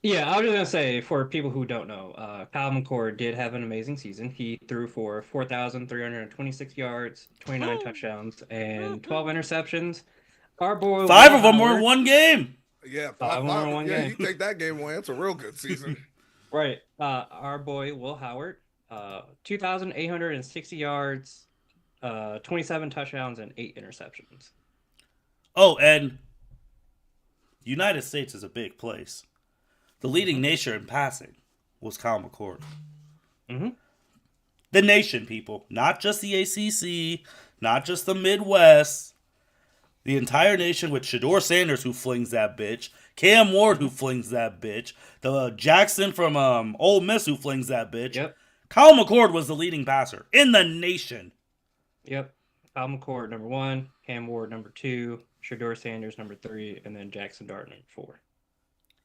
Yeah, I was just gonna say, for people who don't know, Kyle McCord did have an amazing season. He threw for 4,326 yards, 29 touchdowns, and 12 interceptions. Our boy, 5 of them were in one game. Yeah, 5 more in one game. You take that game away, that's a real good season. Right. Our boy Will Howard, 2,860 yards, 27 touchdowns, and 8 interceptions. Oh, and United States is a big place. The leading nation in passing was Kyle McCord. Mm-hmm. The nation, people. Not just the ACC, not just the Midwest. The entire nation with Shador Sanders, who flings that bitch. Cam Ward, who flings that bitch. The Jackson from Ole Miss, who flings that bitch. Yep. Kyle McCord was the leading passer in the nation. Yep. Kyle McCord, number 1. Cam Ward, number 2. Shador Sanders, number 3. And then Jackson Dart, number 4.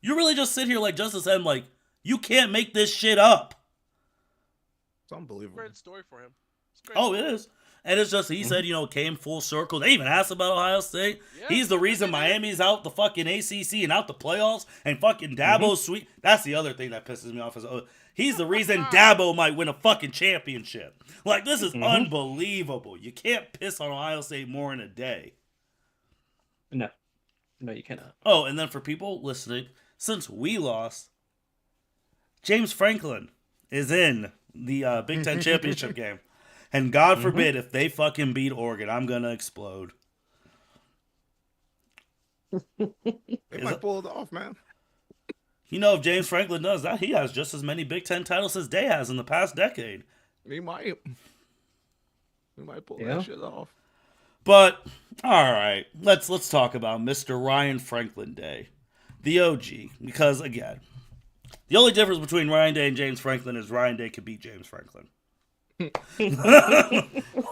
You really just sit here like Justice M, like, you can't make this shit up. It's unbelievable. Great story for him. It's great. Oh, it is. And it's just, he said, came full circle. They even asked about Ohio State. Yeah. He's the reason Miami's out the fucking ACC and out the playoffs. And fucking Dabo's sweet. That's the other thing that pisses me off. He's the reason Dabo might win a fucking championship. Like, this is unbelievable. You can't piss on Ohio State more in a day. No, you cannot. Oh, and then for people listening, since we lost, James Franklin is in the Big Ten championship game. And God forbid if they fucking beat Oregon, I'm going to explode. They might pull it off, man. You know, if James Franklin does that, he has just as many Big Ten titles as Day has in the past decade. He might pull that shit off. But all right, let's talk about Mr. Ryan Franklin Day, the OG. Because again, the only difference between Ryan Day and James Franklin is Ryan Day could beat James Franklin.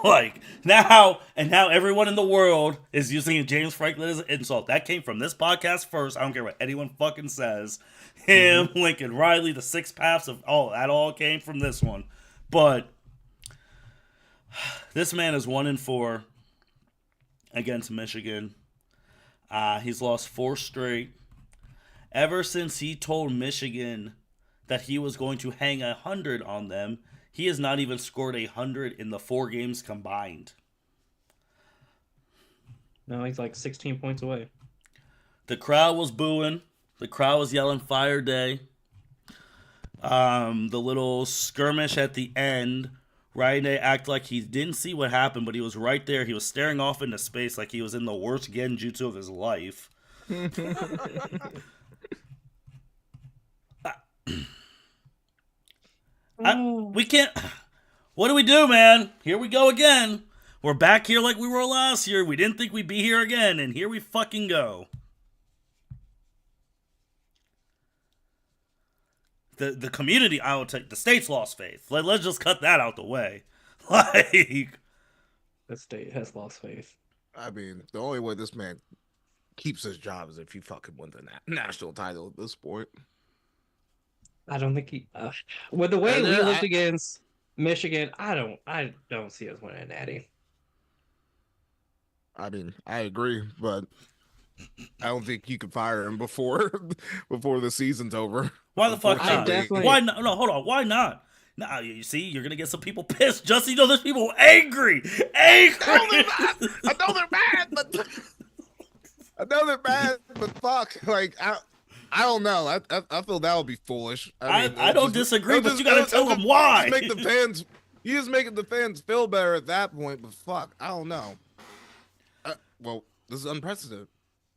Like now everyone in the world is using James Franklin as an insult. That came from this podcast first. I don't care what anyone fucking says. Him, Lincoln Riley, the six paths of that all came from this one. But this man is 1-4 against Michigan. He's lost 4 straight. Ever since he told Michigan that he was going to hang 100 on them, he has not even scored 100 in the 4 games combined. No, he's like 16 points away. The crowd was booing. The crowd was yelling Fire Day. The little skirmish at the end, Ryan Day acted like he didn't see what happened, but he was right there. He was staring off into space like he was in the worst genjutsu of his life. We can't. What do we do, man? Here we go again. We're back here like we were last year. We didn't think we'd be here again, and here we fucking go. The community, I would take the state's lost faith. Let's just cut that out the way. Like, The state has lost faith. I mean, the only way this man keeps his job is if he fucking wins the national title at this point. I don't think he. With the way we looked against Michigan, I don't see us winning Natty. I mean, I agree, but I don't think you can fire him before the season's over. Why the fuck not? Definitely... Why not? No, hold on. Why not? Nah, you see, you're gonna get some people pissed. Just you know, there's people angry. I know they're mad, but fuck. Like I don't know. I feel that would be foolish. I don't disagree, but you gotta tell them why. You just making the fans feel better at that point. But fuck, I don't know. Well, this is unprecedented.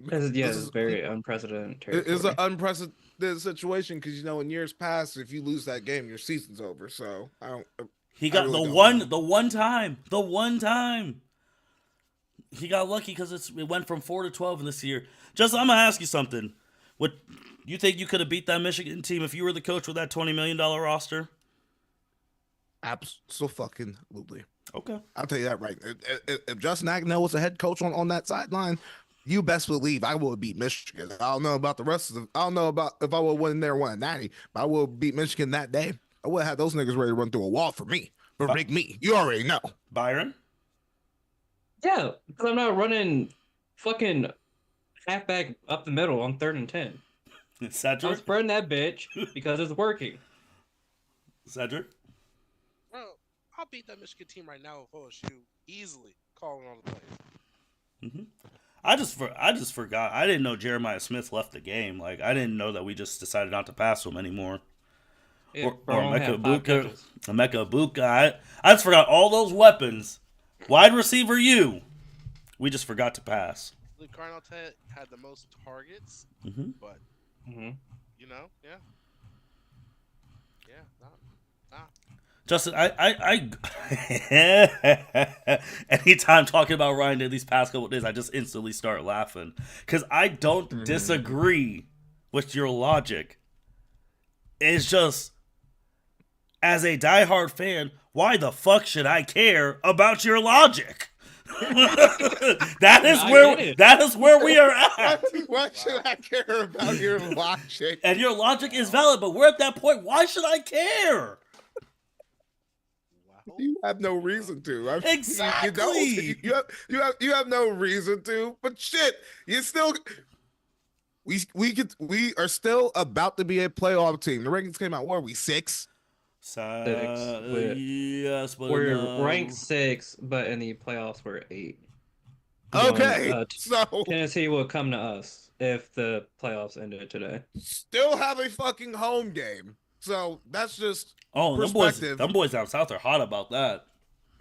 This is very unprecedented. It's an unprecedented situation because in years past, if you lose that game, your season's over. So I don't. He got the one time. He got lucky because it went from 4 to 12 in this year. I'm gonna ask you something. What you think you could have beat that Michigan team if you were the coach with that $20 million roster? Absolutely. Okay. I'll tell you that right. If Justin Agnell was the head coach on that sideline, you best believe I would beat Michigan. I don't know about the rest of them. I don't know about if I would win there and won a natty, but I would beat Michigan that day. I would have those niggas ready to run through a wall for Big Me. You already know. Byron? Yeah, because I'm not running fucking halfback up the middle on 3rd and 10. Cedric? I'm spreading that bitch because it's working. Cedric? Bro, I'll beat that Michigan team right now with OSU easily, calling on the plays. Mm-hmm. I just forgot. I didn't know Jeremiah Smith left the game. Like, I didn't know that we just decided not to pass him anymore. Yeah, or Emeka Ibuka. I just forgot all those weapons. Wide receiver, we just forgot to pass. Luke Carnell had the most targets, but yeah. Justin, I anytime talking about Ryan Day these past couple of days, I just instantly start laughing because I don't disagree with your logic. It's just, as a diehard fan, why the fuck should I care about your logic? That is where we are at. Why should I care about your logic? And your logic is valid, but we're at that point. Why should I care? You have no reason to. Exactly. You have no reason to. But shit, you still. We are still about to be a playoff team. The rankings came out. What are we, 6? Yes, but we're ranked 6, but in the playoffs we're 8. Okay, so Tennessee will come to us if the playoffs ended today. Still have a fucking home game, so that's just perspective. Them boys down south are hot about that.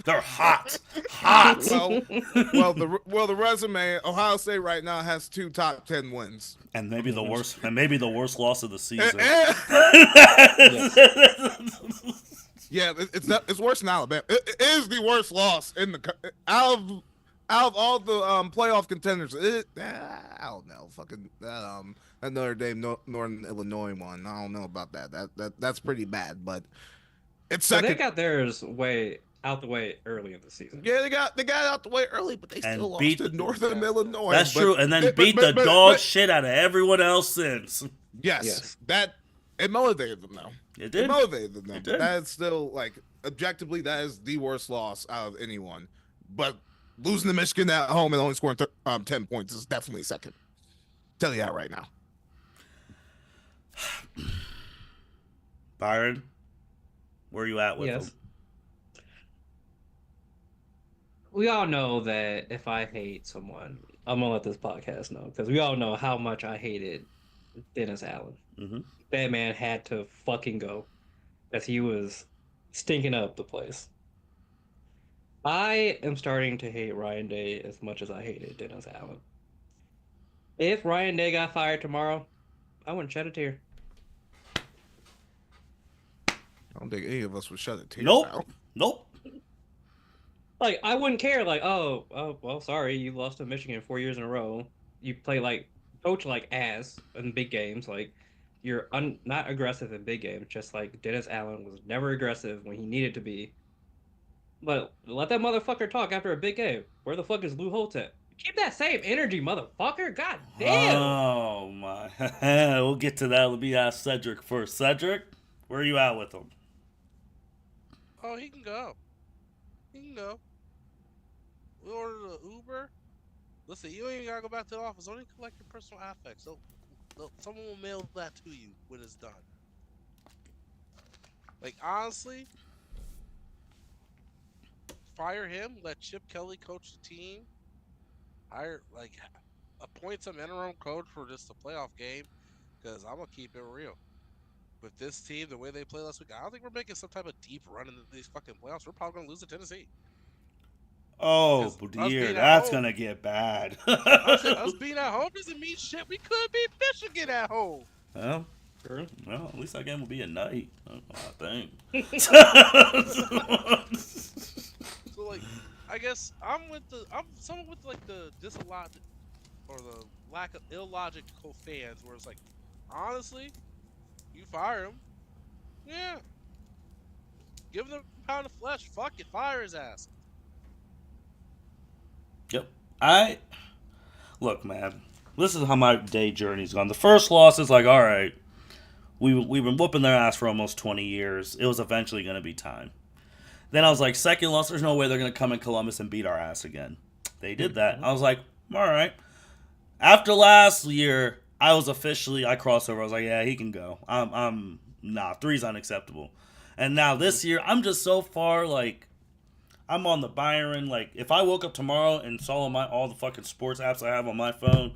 They're hot. Hot. The resume, Ohio State right now has 2 top 10 wins. And maybe the worst loss of the season. Yeah, it's worse than Alabama. It is the worst loss in the out of all the playoff contenders. I don't know, fucking that Notre Dame Northern Illinois one. I don't know about that. That's pretty bad, but it's So second. they got theirs out the way early in the season. Yeah, they got out the way early, but they still lost to Northern Illinois. That's true, and then beat the dog shit out of everyone else since. Yes, it motivated them though. It did. It motivated them. It But did. that's still objectively that is the worst loss out of anyone. But losing to Michigan at home and only scoring 10 points is definitely second. Tell you that right now. Byron, where are you at with them? We all know that if I hate someone, I'm gonna let this podcast know because we all know how much I hated Dennis Allen. Mm-hmm. That man had to fucking go as he was stinking up the place. I am starting to hate Ryan Day as much as I hated Dennis Allen. If Ryan Day got fired tomorrow, I wouldn't shed a tear. I don't think any of us would shut it to Nope. Like, I wouldn't care. Like, oh, well, sorry, you lost to Michigan 4 years in a row. You play coach ass in big games. Like, you're not aggressive in big games. Just like Dennis Allen was never aggressive when he needed to be. But let that motherfucker talk after a big game. Where the fuck is Lou Holtz at? Keep that same energy, motherfucker. God damn. Oh my. We'll get to that. Let me ask Cedric first. Cedric, where are you at with him? Oh, he can go. He can go. We ordered an Uber. Listen, you ain't even gotta go back to the office. Only collect your personal affects. So, someone will mail that to you when it's done. Honestly, fire him. Let Chip Kelly coach the team. Appoint some interim coach for just a playoff game. Because I'm gonna keep it real. With this team, the way they played last week, I don't think we're making some type of deep run into these fucking playoffs. We're probably gonna lose to Tennessee. Oh dear, that's gonna get bad. Us being at home doesn't mean shit. We could beat Michigan at home. Well, at least that game will be at night. I think. So I guess I'm someone with the disillogical or the lack of illogical fans, where it's honestly, you fire him, yeah, give him a pound of flesh. Fuck it, fire his ass. Yep. Look, man. This is how my day journey's gone. The first loss is all right. We've been whooping their ass for almost 20 years. It was eventually going to be time. Then I was like, second loss, there's no way they're going to come in Columbus and beat our ass again. They did that. I was like, all right. After last year, I crossed over. I was like, yeah, he can go. Three's unacceptable. And now this year, I'm just so far, I'm on the Byron. If I woke up tomorrow and saw all the fucking sports apps I have on my phone,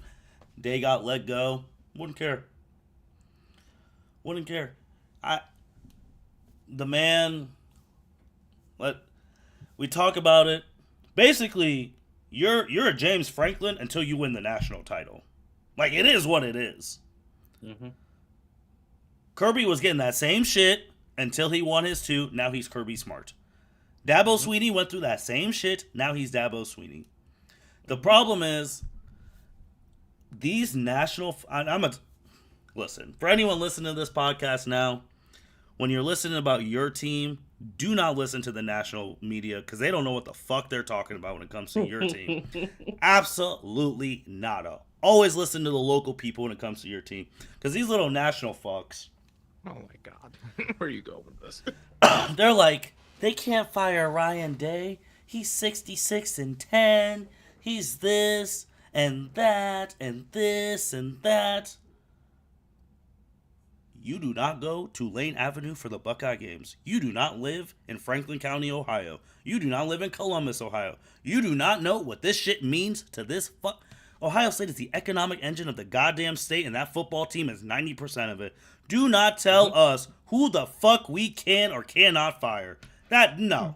they got let go, wouldn't care. The man, we talk about it. Basically, you're a James Franklin until you win the national title. It is what it is. Mm-hmm. Kirby was getting that same shit until he won his 2. Now he's Kirby Smart. Dabo Swinney went through that same shit. Now he's Dabo Swinney. The problem is, these national... Listen, for anyone listening to this podcast now, when you're listening about your team, do not listen to the national media because they don't know what the fuck they're talking about when it comes to your team. Absolutely nada. Always listen to the local people when it comes to your team. Because these little national fucks... Oh my God. Where are you going with this? They're like... They can't fire Ryan Day. He's 66-10. He's this and that and this and that. You do not go to Lane Avenue for the Buckeye games. You do not live in Franklin County, Ohio. You do not live in Columbus, Ohio. You do not know what this shit means to this Ohio State is the economic engine of the goddamn state, and that football team is 90% of it. Do not tell us who the fuck we can or cannot fire. No.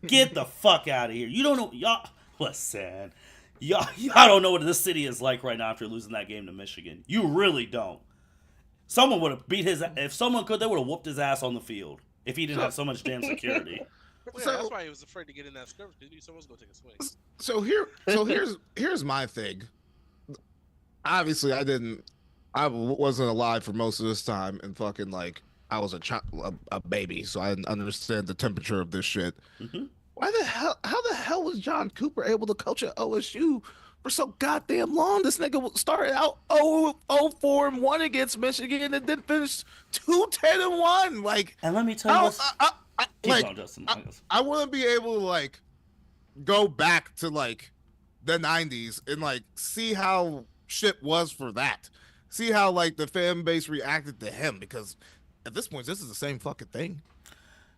Get the fuck out of here. You don't know. Y'all, listen. Y'all don't know what this city is like right now after losing that game to Michigan. You really don't. Someone would have beat his. If someone could, they would have whooped his ass on the field if he didn't have so much damn security. Well, yeah, that's why he was afraid to get in that scrimmage because he knew someone's gonna take a swing. So here's my thing. Obviously, I wasn't alive for most of this time, and fucking like I was a baby, so I didn't understand the temperature of this shit. Mm-hmm. How the hell was John Cooper able to coach at OSU for so goddamn long? This nigga started out 0-4-1 against Michigan and then finished 2-10-1. Like, and let me tell you, I want to be able to like go back to like the 90s and like see how shit was for that. See how like the fan base reacted to him, because at this point this is the same fucking thing.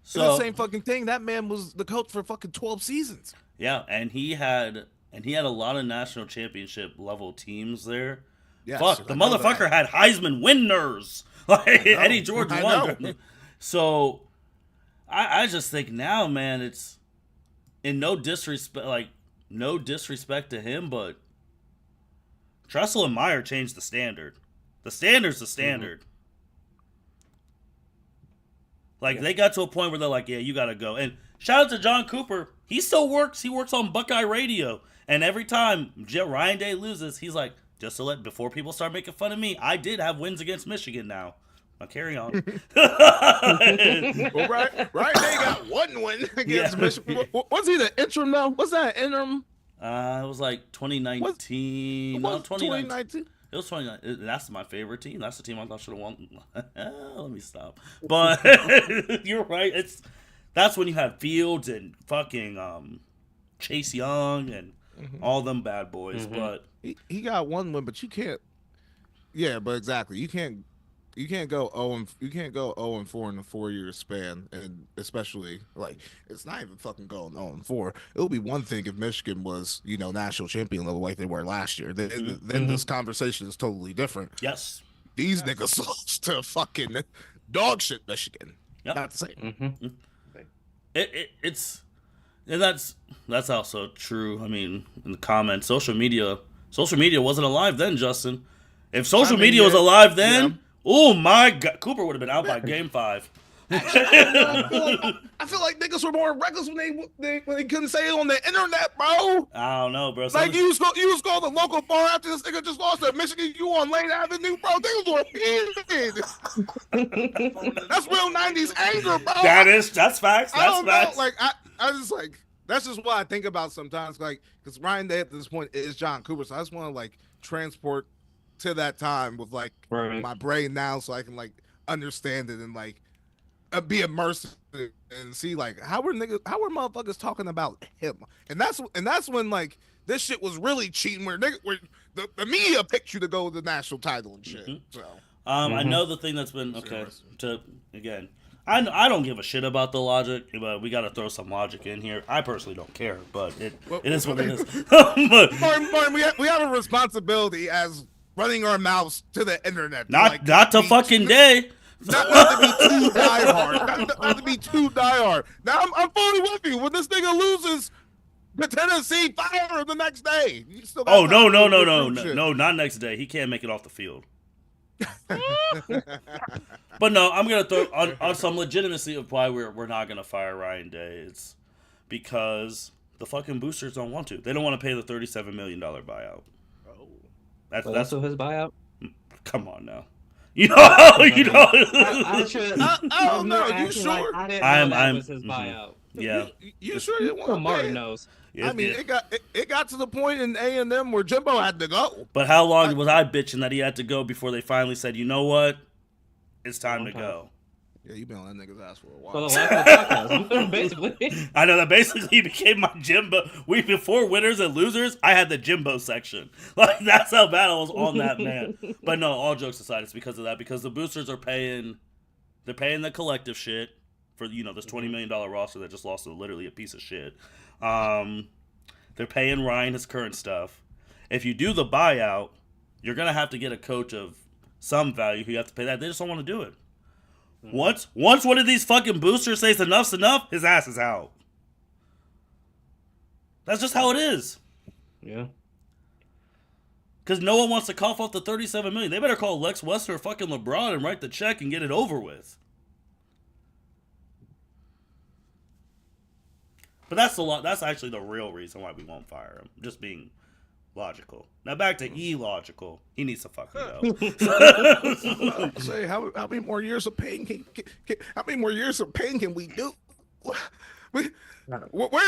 So the same fucking thing. That man was the coach for fucking 12 seasons. Yeah, and he had a lot of national championship level teams there. Yes, fuck, the motherfucker had Heisman winners. Like Eddie George won. So I just think now, man, it's in no disrespect to him, but Tressel and Meyer changed the standard. The standard's the standard. Like, they got to a point where they're like, yeah, you got to go. And shout out to John Cooper. He still works. He works on Buckeye radio. And every time Ryan Day loses, he's like, just to before people start making fun of me, I did have wins against Michigan now. Now carry on. Well, Ryan Day got one win against Michigan. Was he the interim, though? Was that an interim? It was like 2019. No, 2019. It was 2019. That's my favorite team. That's the team I thought should have won. Let me stop. But you're right. That's when you have Fields and fucking Chase Young and all them bad boys. Mm-hmm. But he got one win, but you can't. Yeah, but exactly. You can't go 0-4 in a 4-year span, and especially like it's not even fucking going 0-4. It would be one thing if Michigan was, national champion level like they were last year. Then this conversation is totally different. Yes, these niggas lost to fucking dog shit Michigan. Yep. Not the same. Mm-hmm. It's and that's also true. I mean, in the comments, social media wasn't alive then, Justin. If social media was alive then. Yeah. Oh my God, Cooper would have been out by game 5. I feel like niggas were more reckless when they couldn't say it on the internet, bro. I don't know, bro. Like you was going to the local bar after this nigga just lost to Michigan. You on Lane Avenue, bro? Niggas were heated. That's real 90s anger, bro. That's facts. That's facts. Like I just like that's just what I think about sometimes. Like because Ryan Day at this point is John Cooper, so I just want to like transport to that time with like my brain now, so I can like understand it and like be immersed and see like how were motherfuckers talking about him, and that's when like this shit was really cheating, where the media picked you to go to the national title and shit. Mm-hmm. So I know the thing that's been I don't give a shit about the logic, but we got to throw some logic in here. I personally don't care, but it is what it is. Martin, we have a responsibility as running our mouths to the internet. Not to fucking day. Not to be too diehard. Not to be too diehard. Now I'm fully with you. When this nigga loses to Tennessee, fire him the next day. No, not next day. He can't make it off the field. But no, I'm gonna throw on some legitimacy of why we're not gonna fire Ryan Day. It's because the fucking boosters don't want to. They don't want to pay the $37 million buyout. That's also his buyout. Come on now, you know. I don't know. You sure? Like I didn't know that was his buyout. Yeah. You sure it wasn't? Martin knows. I mean, it got to the point in A&M where Jimbo had to go. But how long was I bitching that he had to go before they finally said, you know what, it's time to go? Yeah, you've been on that nigga's ass for a while. For the last podcast, basically. I know that basically he became my Jimbo. Before winners and losers, I had the Jimbo section. Like, that's how bad I was on that man. But no, all jokes aside, it's because of that. Because the boosters are paying the collective shit for, this $20 million roster that just lost to literally a piece of shit. They're paying Ryan his current stuff. If you do the buyout, you're going to have to get a coach of some value who you have to pay that. They just don't want to do it. Once one of these fucking boosters says enough's enough, his ass is out. That's just how it is. Yeah. Because no one wants to cough off the $37 million. They better call Lex Wester or fucking LeBron and write the check and get it over with. But that's actually the real reason why we won't fire him. Just being logical. Now back to illogical. He needs to fucking go. Say how many more years of pain how many more years of pain can we do? Where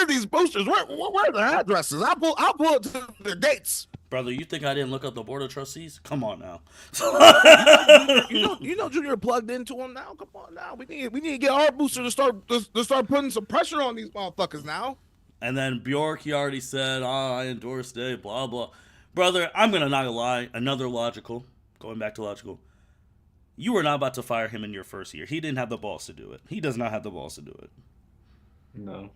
are these boosters? Where are their addresses? I'll pull it to their gates. Brother, you think I didn't look up the board of trustees? Come on now. you know, Junior plugged into them now. Come on now. We need to get our booster to start putting some pressure on these motherfuckers now. And then Bjork, he already said, I endorsed it, blah, blah. Brother, I'm going to not lie. Another logical, going back to logical. You were not about to fire him in your first year. He didn't have the balls to do it. He does not have the balls to do it. No.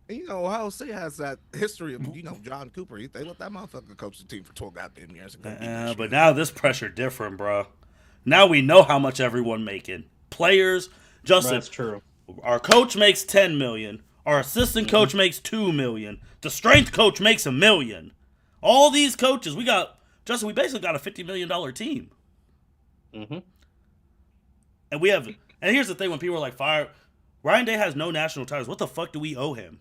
And you know, Ohio State has that history of, John Cooper. They let that motherfucker coach the team for 12 goddamn years. But now this pressure different, bro. Now we know how much everyone making. Players, Justin. That's true. Our coach makes $10 million. Our assistant coach makes $2 million. The strength coach makes $1 million. All these coaches, we basically got a $50 million team. Mm-hmm. And here's the thing: when people are like, "Fire," Ryan Day has no national titles. What the fuck do we owe him?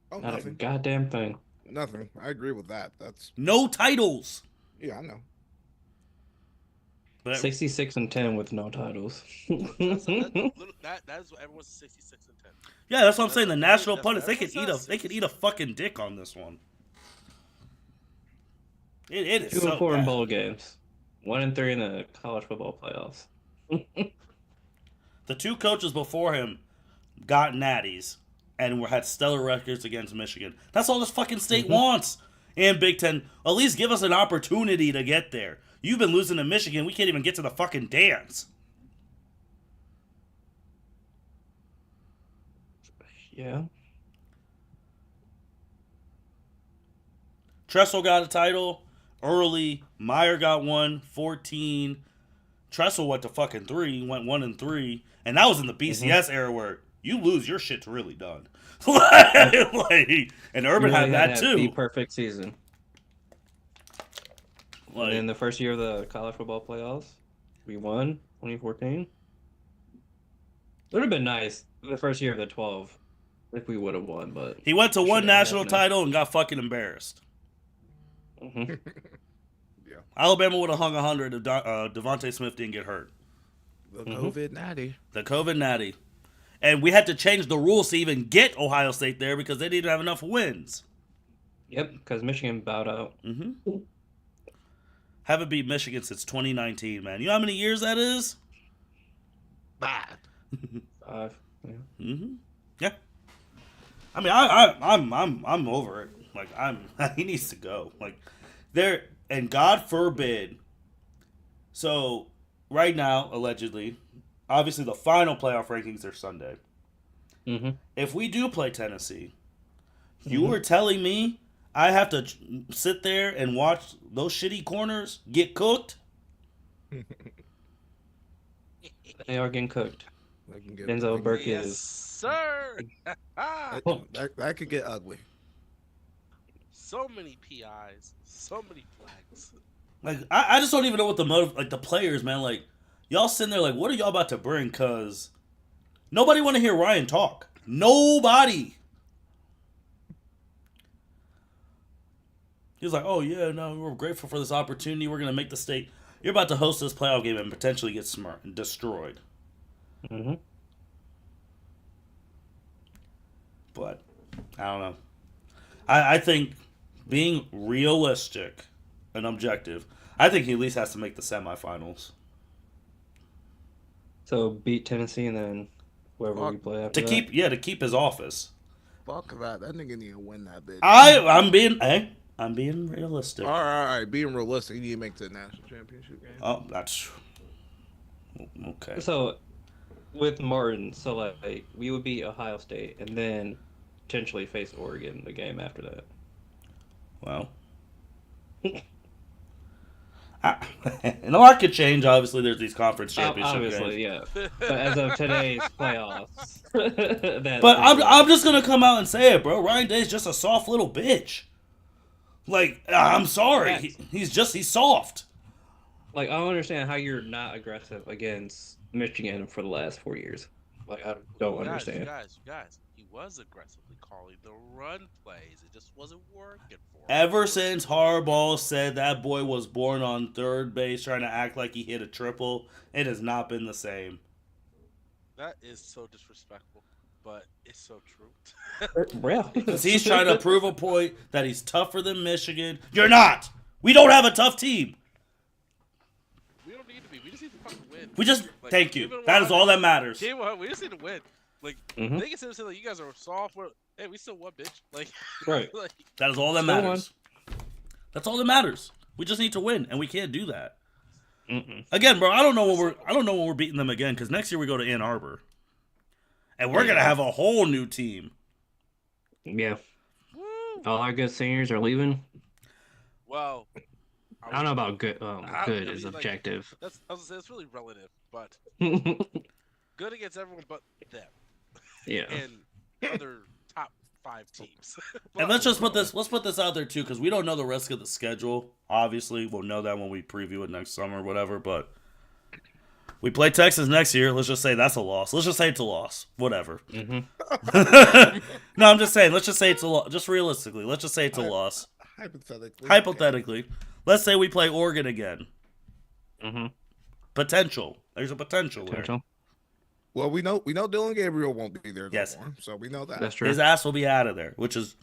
Oh, Not a nothing. goddamn thing. Nothing. I agree with that. That's No titles. yeah, I know. But 66-10 with no titles. That is what everyone's 66 and 10. yeah, that's what I'm saying. The national that's- opponents, they that's could what's eat a fucking dick on this one. It is 2 so and 4 in bad. bowl games. 1 and 3 in the college football playoffs. The two coaches before him got natties and had stellar records against Michigan. That's all this fucking state wants. And Big Ten, at least give us an opportunity to get there. You've been losing to Michigan. We can't even get to the fucking dance. Yeah. Tressel got a title early. Meyer got one, 14. Tressel went to fucking 3, went 1 and 3. And that was in the BCS era where you lose, your shit's really done. And Urban had that too. The perfect season. Like, And then the first year of the college football playoffs, we won 2014. It would have been nice the first year of the 12 if we would have won, but he went to it one shouldn't national happen. title and got fucking embarrassed. Mhm. Alabama would have hung 100 if Devontae Smith didn't get hurt. The COVID natty. The COVID natty. And we had to change the rules to even get Ohio State there because they didn't have enough wins. Yep, because Michigan bowed out. Mm-hmm. Haven't beat Michigan since 2019, man. You know how many years that is? Bad. 5. Yeah. Mm-hmm. Yeah. I mean, I'm over it. Like, he needs to go. Like, there, and God forbid. So, right now, allegedly, obviously the final playoff rankings are Sunday. Mm-hmm. If we do play Tennessee, you were telling me I have to sit there and watch those shitty corners get cooked? They are getting cooked. Get, Denzel Burke Yes, is. sir. that could get ugly. So many PIs, so many flags. Like, I just don't even know what the motive, like the players, man. Like, y'all sitting there like, what are y'all about to bring? Because nobody want to hear Ryan talk. Nobody. He was like, oh yeah, no, we're grateful for this opportunity. We're gonna make the state. You're about to host this playoff game and potentially get destroyed. Mm-hmm. But I don't know. I think being realistic and objective, I think he at least has to make the semifinals So beat Tennessee and then whoever we play after to keep his office. Fuck that. That nigga need to win that bitch. I'm being realistic. All right. Being realistic, you need to make the national championship game. Oh, that's okay. So with Martin, so like we would beat Ohio State and then potentially face Oregon the game after that. Well, And a lot could change. Obviously, there's these conference championship Obviously, games. yeah. But as of today's playoffs, But I'm just gonna come out and say it, bro. Ryan Day's just a soft little bitch. Like, I'm sorry, he's soft. like I don't understand how you're not aggressive against Michigan for the last 4 years. Like I don't understand. You guys, he was aggressively calling the run plays. It just wasn't working for him. Ever since Harbaugh said that boy was born on third base trying to act like he hit a triple, it has not been the same. That is so disrespectful, but it's so true. Yeah. Because he's trying to prove a point that he's tougher than Michigan. You're not. We don't have a tough team. We don't need to be. We just need to fucking win. Thank you. That is all that matters. Game one, we just need to win. Like, they can sit and say, like, you guys are soft. Hey, we still won, bitch. Like, Right. like, That is all that Still matters. That's all that matters. We just need to win, and we can't do that. Mm-mm. Again, bro, I don't know when we're beating them again, because next year we go to Ann Arbor. And we're gonna have a whole new team. Yeah. woo. All our good seniors are leaving. Well, I don't know about good. Good I is mean, like, objective. I was gonna say, it's really relative, but good against everyone but them. Yeah. And other top 5 teams. And let's put this out there too, because we don't know the rest of the schedule. Obviously, we'll know that when we preview it next summer or whatever, but we play Texas next year. Let's just say that's a loss. Let's just say it's a loss. Whatever. Mm-hmm. No, I'm just saying. Let's just say it's a loss. Just realistically, let's just say it's a loss. Hypothetically. Let's say we play Oregon again. Mm-hmm. Potential. There's a potential there. Well, we know Dylan Gabriel won't be there Yes. no more, so we know that. That's true. His ass will be out of there, which is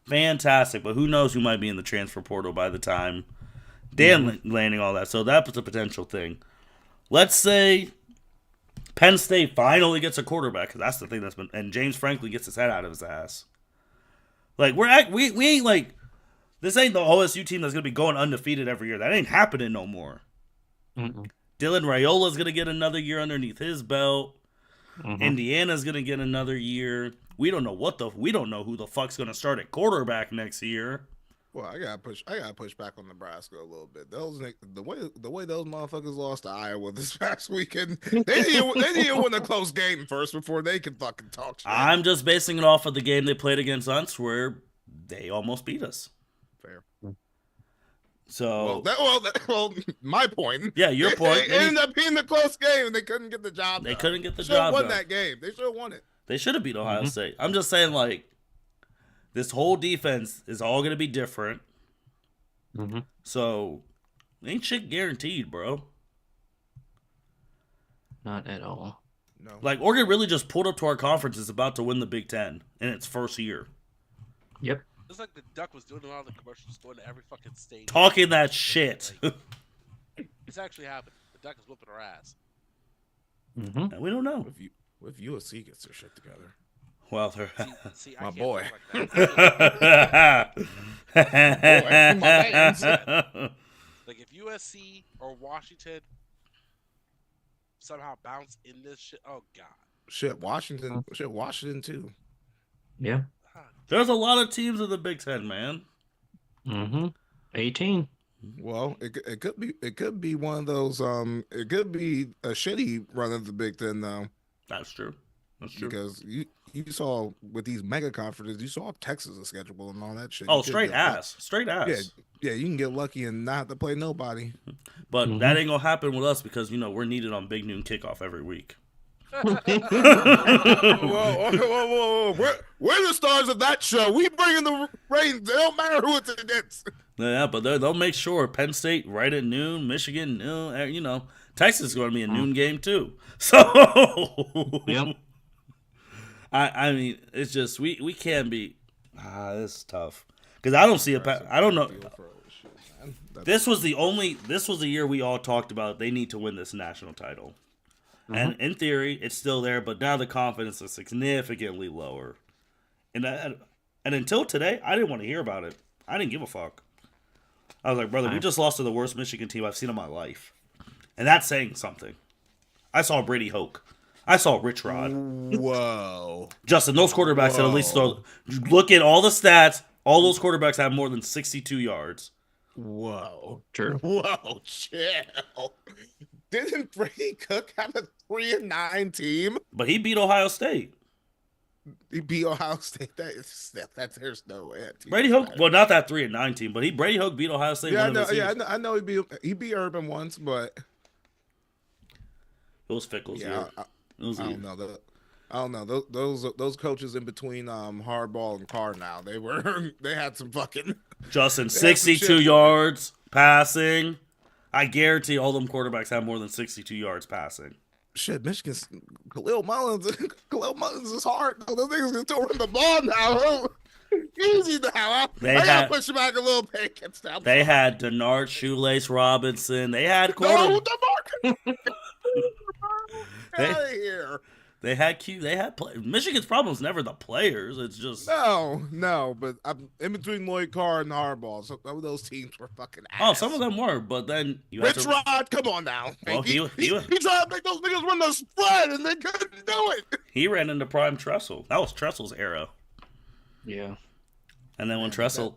fantastic. But who knows who might be in the transfer portal by the time Dan landing all that. So that's a potential thing. Let's say Penn State finally gets a quarterback, because that's the thing that's been, and James Franklin gets his head out of his ass. Like we ain't like, this ain't the OSU team that's gonna be going undefeated every year. That ain't happening no more. Mm-mm. Dylan Raiola's gonna get another year underneath his belt. Mhm. Indiana's gonna get another year. We don't know who the fuck's gonna start at quarterback next year. Well, I gotta push back on Nebraska a little bit. The way those motherfuckers lost to Iowa this past weekend, they need to win a close game first before they can fucking talk shit. I'm just basing it off of the game they played against us, where they almost beat us. Fair. So Well, my point. Yeah, your point. It ended up being a close game, and they couldn't get the job done. They couldn't get the Should have job won done. that game. They should have won it. They should have beat Ohio State. I'm just saying, like, this whole defense is all going to be different. Mm-hmm. So, ain't shit guaranteed, bro. Not at all. No. Like, Oregon really just pulled up to our conference, is about to win the Big Ten in its first year. Yep. It's like the Duck was doing a lot of the commercials, going to every fucking state. Talking that shit. It's actually happened. The Duck is whooping her ass. Mm-hmm. And we don't know. If USC gets their shit together. Well, they're... See, My I can't boy. talk like that. Boy, Like, if USC or Washington somehow bounce in this shit, oh god. Shit, Washington too. Yeah. There's a lot of teams in the Big Ten, man. Mm-hmm. 18. Well, it could be one of those. It could be a shitty run of the Big Ten though, That's true. That's true. because you saw with these mega conferences, you saw Texas' schedule and all that shit. Oh, You could straight get ass. Straight ass. Yeah, you can get lucky and not have to play nobody. But that ain't gonna happen with us because, you know, we're needed on Big Noon Kickoff every week. Whoa. We're the stars of that show. We bring in the ratings. It don't matter who it's against. Yeah, but they'll make sure Penn State right at noon, Michigan noon, you know, Texas is going to be a noon game too. So, Yep. I mean, it's just we can't be. This is tough because I don't see I don't know. This was the year we all talked about. They need to win this national title, and in theory, it's still there. But now the confidence is significantly lower, and until today, I didn't want to hear about it. I didn't give a fuck. I was like, brother, we just lost to the worst Michigan team I've seen in my life. And that's saying something. I saw Brady Hoke. I saw Rich Rod. Whoa. Justin, those quarterbacks had at least throw. Look at all the stats. All those quarterbacks have more than 62 yards. Whoa. True. Whoa, chill. Didn't Brady Cook have a 3-9 team? But he beat Ohio State. He beat Ohio State. That's there's no way. that team Brady is Hook, better. well, not that 3-9 team, but Brady Hook beat Ohio State. Yeah, I one know. of his Yeah, years. I know. He beat Urban once, but It was Fickle's yeah, year. It was I don't know. I don't know. Those coaches in between Hardball and Carr now they had some fucking Justin, They had some 62 shit. yards passing. I guarantee all them quarterbacks have more than 62 yards passing. shit. Michigan's Khalil Mullins. Khalil Mullins is hard. Those niggas can still run the ball now. Easy now. They I had- gotta push him back a little bit. They had Denard Shoelace Robinson. They had no, quarter. the They- out of here. They had Michigan's problem is never the players. It's just No, but I'm in between Lloyd Carr and Hardball. So some of those teams were fucking ass. some of them were, but then you had Rich to. Rod, come on now. Well, he he- tried to make those niggas run the spread, and they couldn't do it. He ran into prime Tressel. That was Tressel's era. Yeah. And then when Tressel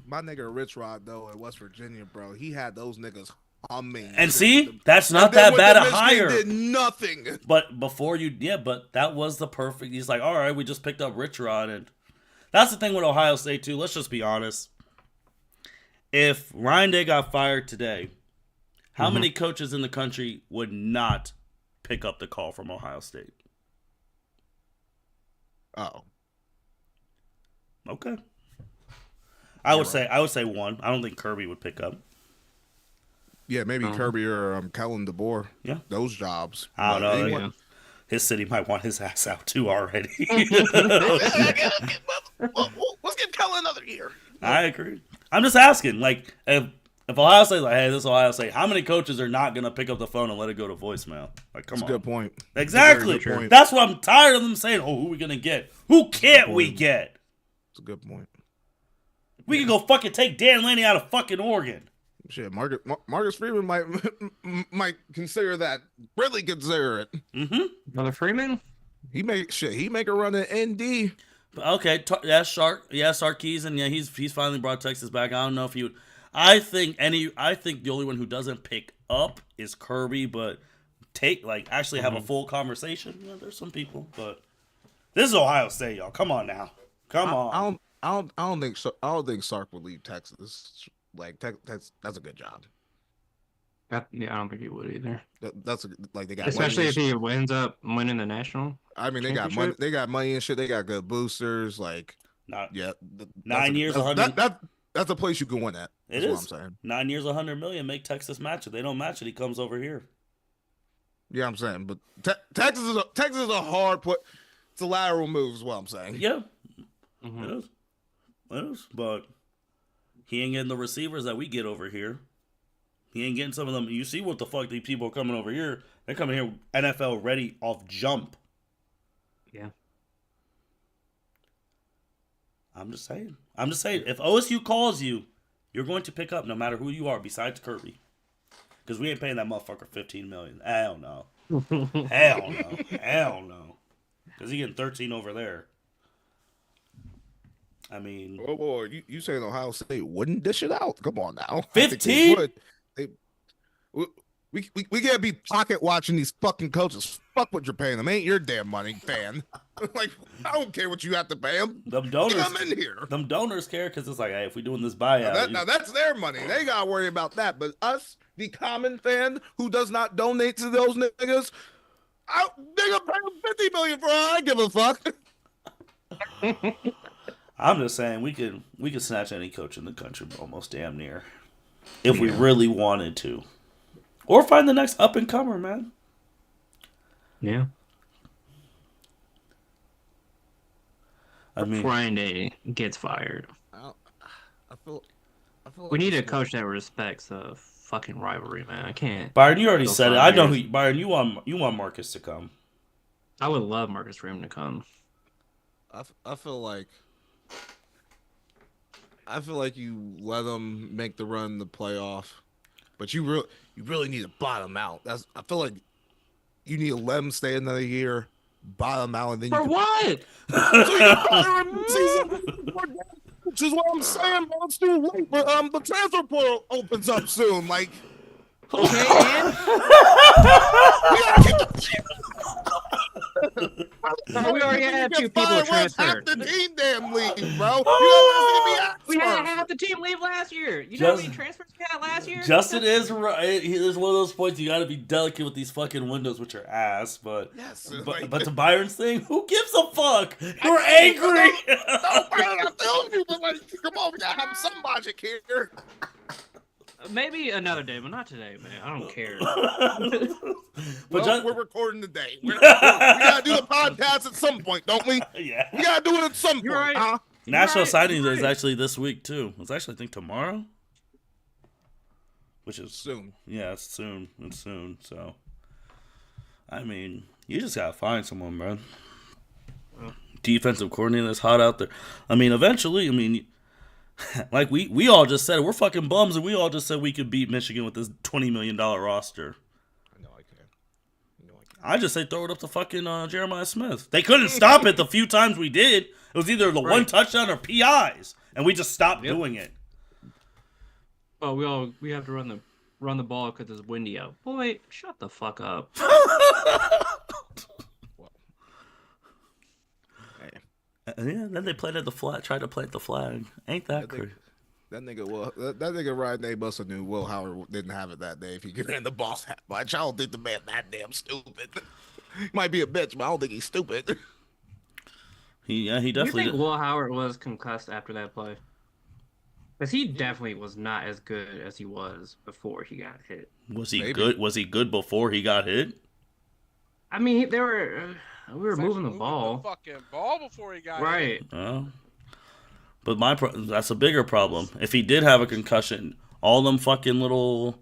My nigga Rich Rod, though, in West Virginia, bro, he had those niggas humming. and see, that's not And then that when bad the a Michigan hire. did nothing. But but that was the perfect. He's like, all right, we just picked up Rich Rod, and that's the thing with Ohio State too. Let's just be honest. If Ryan Day got fired today, how many coaches in the country would not pick up the call from Ohio State? Oh, Okay, I would say one. I don't think Kirby would pick up. yeah, maybe Kirby or Kellen DeBoer. Yeah. Those jobs. I don't But know. anyone- His city might want his ass out too already. Let's give Kellen another year. I agree. I'm just asking, like, if Ohio State's like, hey, this is Ohio State, how many coaches are not gonna pick up the phone and let it go to voicemail? Like, come That's a on. good point. Exactly. That's a very good point. That's what I'm tired of them saying. Oh, who are we gonna get? Who can't we point. get? That's a good point. We can go fucking take Dan Lanning out of fucking Oregon. Shit, Marcus Freeman might consider that. Really consider it. Mm-hmm. Another Freeman? He make a run at ND. Okay, Sarkisian, yeah, he's finally brought Texas back. I don't know if he would. I think the only one who doesn't pick up is Kirby, but actually have a full conversation. Yeah, there's some people, but this is Ohio State, y'all. Come on now, come on. I don't think Sark would leave Texas. Like that's a good job. I don't think he would either. That's they got Especially money. if he ends up winning the national. I mean, they got money. championship. They got money and shit. They got good boosters. Like, Not yeah, 9 years, that's, 100. that's a place you can win at. It That's is. what I'm saying. 9 years, 100 million. Make Texas match it. They don't match it. He comes over here. Yeah, I'm saying, but Texas is a hard put. It's a lateral move, is what I'm saying. Yeah, Mhm. it is. It is. But he ain't getting the receivers that we get over here. He ain't getting some of them. You see what the fuck these people are coming over here. They're coming here NFL ready off jump. Yeah. I'm just saying. If OSU calls you, you're going to pick up no matter who you are besides Kirby. Because we ain't paying that motherfucker $15 million. Hell no. Hell no. Hell no. Because he getting 13 over there. I mean, Oh boy, you saying Ohio State wouldn't dish it out? Come on now, 15? We can't be pocket watching these fucking coaches. Fuck what you're paying them. Ain't your damn money, fan. Like, I don't care what you have to pay them. them donors, Come in here. them donors care because it's like, hey, if we doing this buyout, Now that's their money. They gotta worry about that. But us, the common fan who does not donate to those niggas, they gonna pay them $50 million for all I give a fuck. I'm just saying we could snatch any coach in the country almost damn near if we really wanted to, or find the next up and comer, man. Yeah. I mean, Ryan Day gets fired. I feel like We need a it's- coach that respects the fucking rivalry, man. I can't. Byron, you already Go said it. 5 I know years. who. Byron, you want Marcus to come. I would love Marcus Freeman to come. I feel like you let them make the run the playoff, but you really need to bottom out. I feel like you need to let them stay another year, bottom out, and then For you what? can fire him season. Which is what I'm saying, bro. It's too late. But the transfer portal opens up soon. Like, Okay, and we already had 2 people half transferred. the team damn league, bro. You gotta We had listen half the team leave last year. You know how many transfers we had last year? Justin is right. There's one of those points you got to be delicate with these fucking windows, which are ass. But Yes, but to Byron's thing, who gives a fuck? You're angry. No, man, I'm telling you, but like, come on, we gotta have some logic here. Maybe another day, but not today, man. I don't care. We're recording today. We gotta do the podcast at some point, don't we? Yeah. We gotta do it at some point, right. huh? National Signing Day is actually this week too. It's actually I think tomorrow, which is Soon. Yeah, it's soon. It's soon. So, I mean, you just gotta find someone, bro. Defensive coordinator that's hot out there. I mean, eventually, like we all just said, we're fucking bums, and we all just said we could beat Michigan with this $20 million roster. I know I can. I just say throw it up to fucking Jeremiah Smith. They couldn't stop it the few times we did. It was either the one touchdown or PIs, and we just stopped doing it. Oh, we have to run the ball because it's windy out. Boy, shut the fuck up. Yeah, then they planted the flag. Tried to plant the flag. Ain't that crazy? That nigga Ryan Day must have knew Will Howard didn't have it that day if he could in the boss hat much. I don't think the man that damn stupid. He might be a bitch, but I don't think he's stupid. He Do you definitely. think Will Howard was concussed after that play? Because he definitely was not as good as he was before he got hit. Was he Maybe. good? Was he good before he got hit? I mean, we were moving the ball. The fucking ball before he got Right. But that's a bigger problem. If he did have a concussion, all them fucking little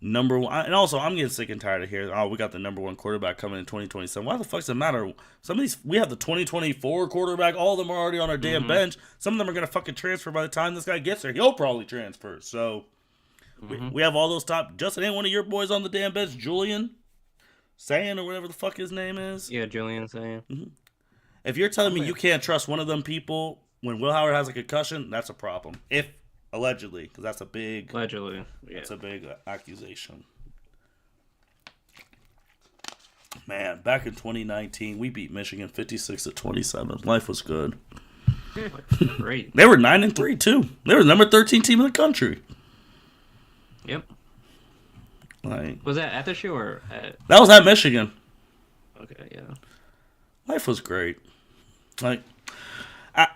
number one. And also, I'm getting sick and tired of hearing, oh, we got the number one quarterback coming in 2027. Why the fuck does it matter? Some of these, we have the 2024 quarterback. All of them are already on our damn bench. Some of them are going to fucking transfer by the time this guy gets there. He'll probably transfer. So, we have all those top. Justin, ain't one of your boys on the damn bench? Julian? Saying or whatever the fuck his name is? Yeah, Julian saying. If you're telling me you can't trust one of them people when Will Howard has a concussion, that's a problem. If allegedly, because that's a big, Allegedly, yeah. that's a big accusation. Man, back in 2019, we beat Michigan 56-27. Life was good. Great. They were 9-3 too. They were the number 13 team in the country. Yep. Like, Was that at the show or at? that was at Michigan. Okay, yeah. Life was great. Like, I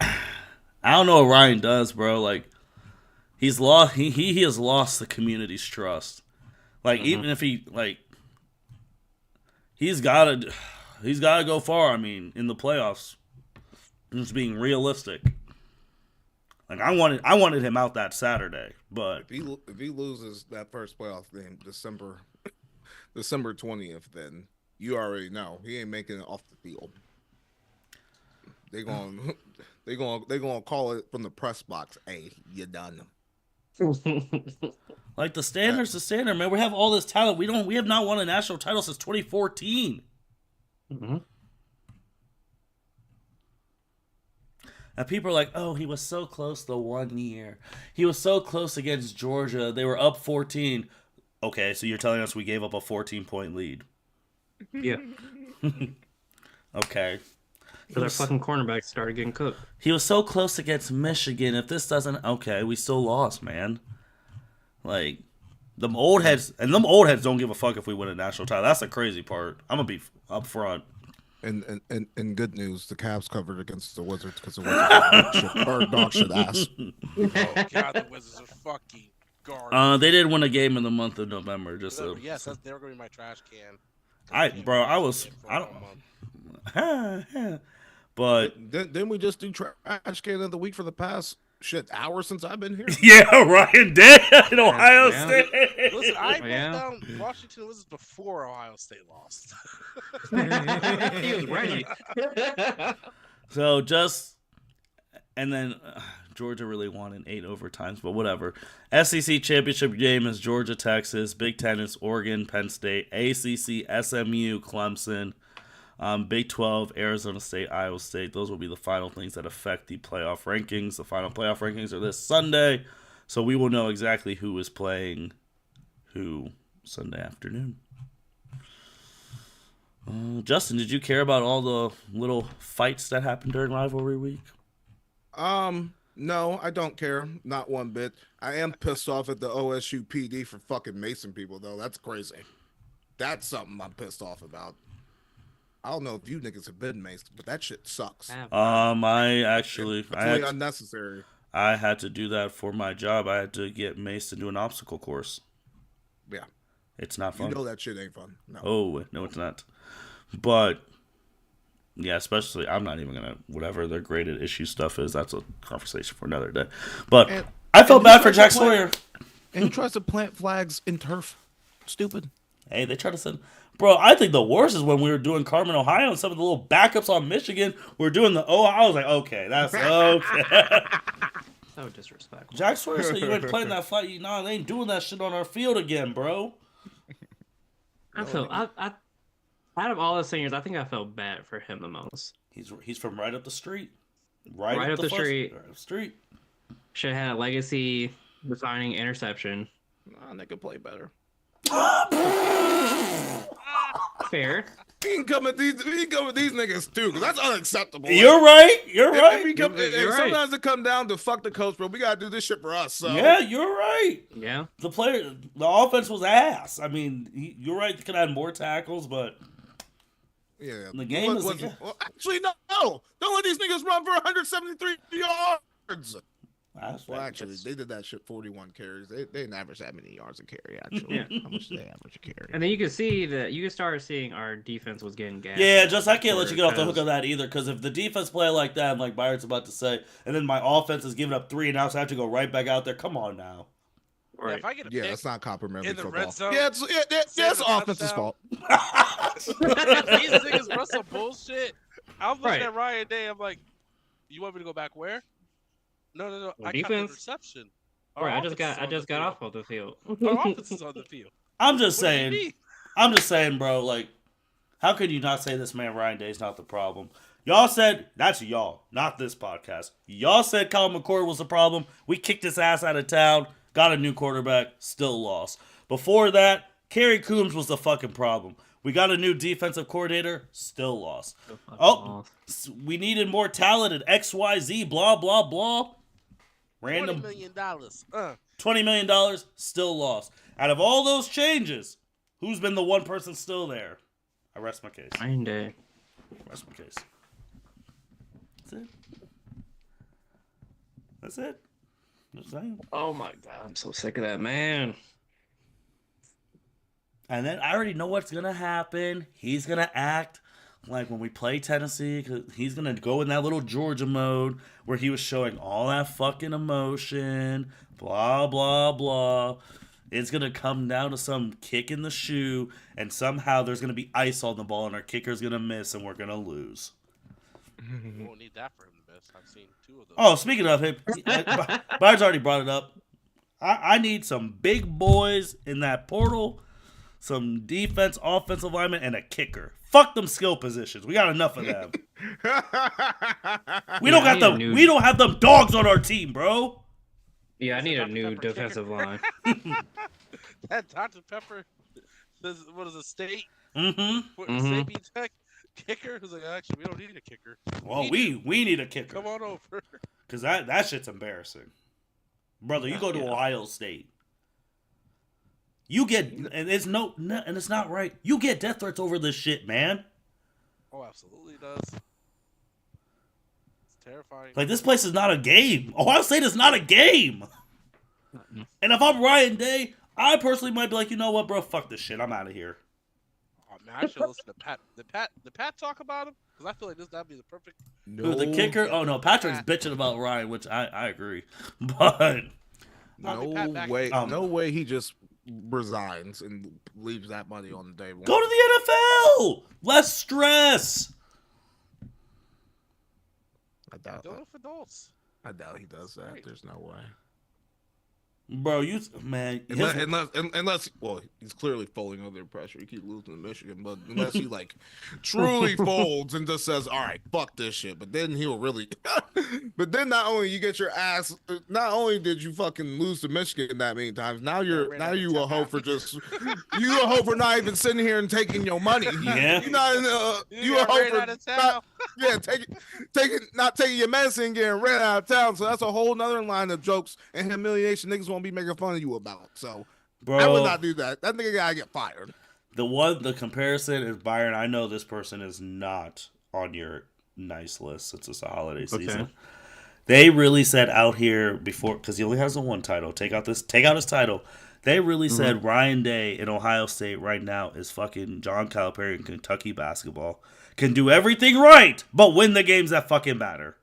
don't know what Ryan does, bro. Like, he's lost. He has lost the community's trust. Like, even if he he's gotta go far. I mean, in the playoffs, just being realistic. Like, I wanted him out that Saturday, but If he loses that first playoff game, December 20th, then you already know he ain't making it off the field. They gonna call it from the press box. Hey, you done. like the standard's the standard, man. We have all this talent. We have not won a national title since 2014. And people are like, oh, he was so close the 1 year. He was so close against Georgia. They were up 14. Okay, so you're telling us we gave up a 14-point lead. Yeah. Okay. Because our fucking cornerbacks started getting cooked. He was so close against Michigan. If this doesn't... Okay, we still lost, man. Like, them old heads... And them old heads don't give a fuck if we win a national title. That's the crazy part. I'm going to be up front. And good news, the Cavs covered against the Wizards because the Wizards are dog shit ass. Oh god, the Wizards are fucking garbage. They did win a game in the month of November. Just so... Yes, they were going to be my trash can. I don't... But... Didn't we just do trash can of the week for the past hour since I've been here? Yeah, Ryan did in Ohio State. Listen, I put down Washington Wizards before Ohio State lost. He was ready. So and then Georgia really won in 8 overtimes, but whatever. SEC championship game is Georgia, Texas. Big Ten is Oregon, Penn State. ACC, SMU, Clemson. Big 12, Arizona State, Iowa State. Those will be the final things that affect the playoff rankings. The final playoff rankings are this Sunday, so we will know exactly who is playing who Sunday afternoon. Justin, did you care about all the little fights that happened during rivalry week? No, I don't care. Not one bit. I am pissed off at the OSU PD for fucking Mason people, though. That's crazy. That's something I'm pissed off about. I don't know if you niggas have been maced, but that shit sucks. I actually, It's really unnecessary. I had to do that for my job. I had to get maced and do an obstacle course. Yeah. It's not fun. You know that shit ain't fun. No. Oh, no, it's not. But, yeah, especially, I'm not even going to, whatever their graded issue stuff is, that's a conversation for another day. But I felt bad for Jack Sawyer. And he tries to plant flags in turf. Stupid. Hey, they try to send... Bro, I think the worst is when we were doing Carmen, Ohio, and some of the little backups on Michigan were doing the... Oh, I was like, okay, that's okay. So disrespectful. Jack Sawyer said you ain't playing that flag. Nah, they ain't doing that shit on our field again, bro. I out of all the seniors, I think I felt bad for him the most. He's from right up the street. Right up the street. Right up the street. Should have had a legacy defining interception. Nah, they could play better. Fair. He can come at these niggas too, because that's unacceptable. You're right. You're If right. we come, You're right. sometimes it come down to fuck the coach, bro. We gotta do this shit for us. So. Yeah, you're right. Yeah. The offense was ass. I mean, you're right. They could have had more tackles, but Yeah. the game was well, actually, no. Don't let these niggas run for 173 yards. Well, actually, they did that shit 41 carries. They didn't average that many yards a carry, actually. Yeah. How much did they average a carry? And then you could see that you could start seeing our defense was getting gassed. Yeah, just I can't let you get off the hook of that either, because if the defense play like that, like Byron's about to say, and then my offense is giving up 3 and outs, I have to go right back out there. Come on now. Right. If I get a Yeah, pick that's not complimentary in the football. red zone, Yeah, it's offense's fault. these niggas run some bullshit. I was looking Right. at Ryan Day. I'm like, you want me to go back where? No. Well, I got defense? the reception. All right, I just got off of the field. Our offense is on the field. I'm just What do you saying, mean? bro, like, how could you not say this man Ryan Day's not the problem? Y'all said, that's y'all, not this podcast. Y'all said Kyle McCord was the problem. We kicked his ass out of town, got a new quarterback, still lost. Before that, Kerry Coombs was the fucking problem. We got a new defensive coordinator, still lost. We needed more talented XYZ, blah, blah, blah. Random $20 million. $20 million, still lost. Out of all those changes, who's been the one person still there? I rest my case. Ryan Day. Rest my case. That's it. That's it. Just saying. Oh my god, I'm so sick of that man. And then I already know what's going to happen. He's going to act like when we play Tennessee, 'cause he's going to go in that little Georgia mode where he was showing all that fucking emotion, blah, blah, blah. It's going to come down to some kick in the shoe, and somehow there's going to be ice on the ball, and our kicker's going to miss, and we're going to lose. We won't need that for him to miss. I've seen 2 of those. Oh, speaking of him, Byron's already brought it up. I need some big boys in that portal, some defense, offensive linemen, and a kicker. Fuck them skill positions. We got enough of them. We don't got them. We don't have them dogs on our team, bro. Yeah, I need a Dr. new Pepper defensive line. That Dr. Pepper, what is it, state? Mm-hmm. State Tech kicker? Who's like, actually, we don't need a kicker. Well, we need a kicker. Come on over. Because that shit's embarrassing. Brother, you go to Ohio State. You get, and it's and it's not right. You get death threats over this shit, man. Oh, absolutely does. It's terrifying. Like, this place is not a game. Ohio State is not a game. And if I'm Ryan Day, I personally might be like, you know what, bro? Fuck this shit. I'm out of here. Oh man, I should listen to Pat. Did Pat talk about him? Because I feel like that'd be the perfect. Who, the kicker? Oh no, Patrick's bitching about Ryan, which I agree. But no way, no way he just resigns and leaves that money on the table. Go to the NFL. Less stress. I doubt Do that. it for adults. I doubt he does that. Right. There's no way. Bro, unless well, he's clearly folding under pressure. He keeps losing to Michigan, but unless he like truly folds and just says, "All right, fuck this shit," but then he'll really. But then not only you get your ass, not only did you fucking lose to Michigan that many times, now you a hoe for just you a hoe for not even sitting here and taking your money. Yeah, you're not you a hoe for not taking your medicine and getting ran out of town. So that's a whole nother line of jokes and humiliation niggas won't be making fun of you about. So bro, I would not do that. That nigga gotta get fired. The comparison is Byron. I know this person is not on your nice list since it's a holiday season. Okay. They really said out here before, because he only has the one title. Take out his title. They really said Ryan Day in Ohio State right now is fucking John Calipari in Kentucky basketball. Can do everything right, but win the games that fucking matter.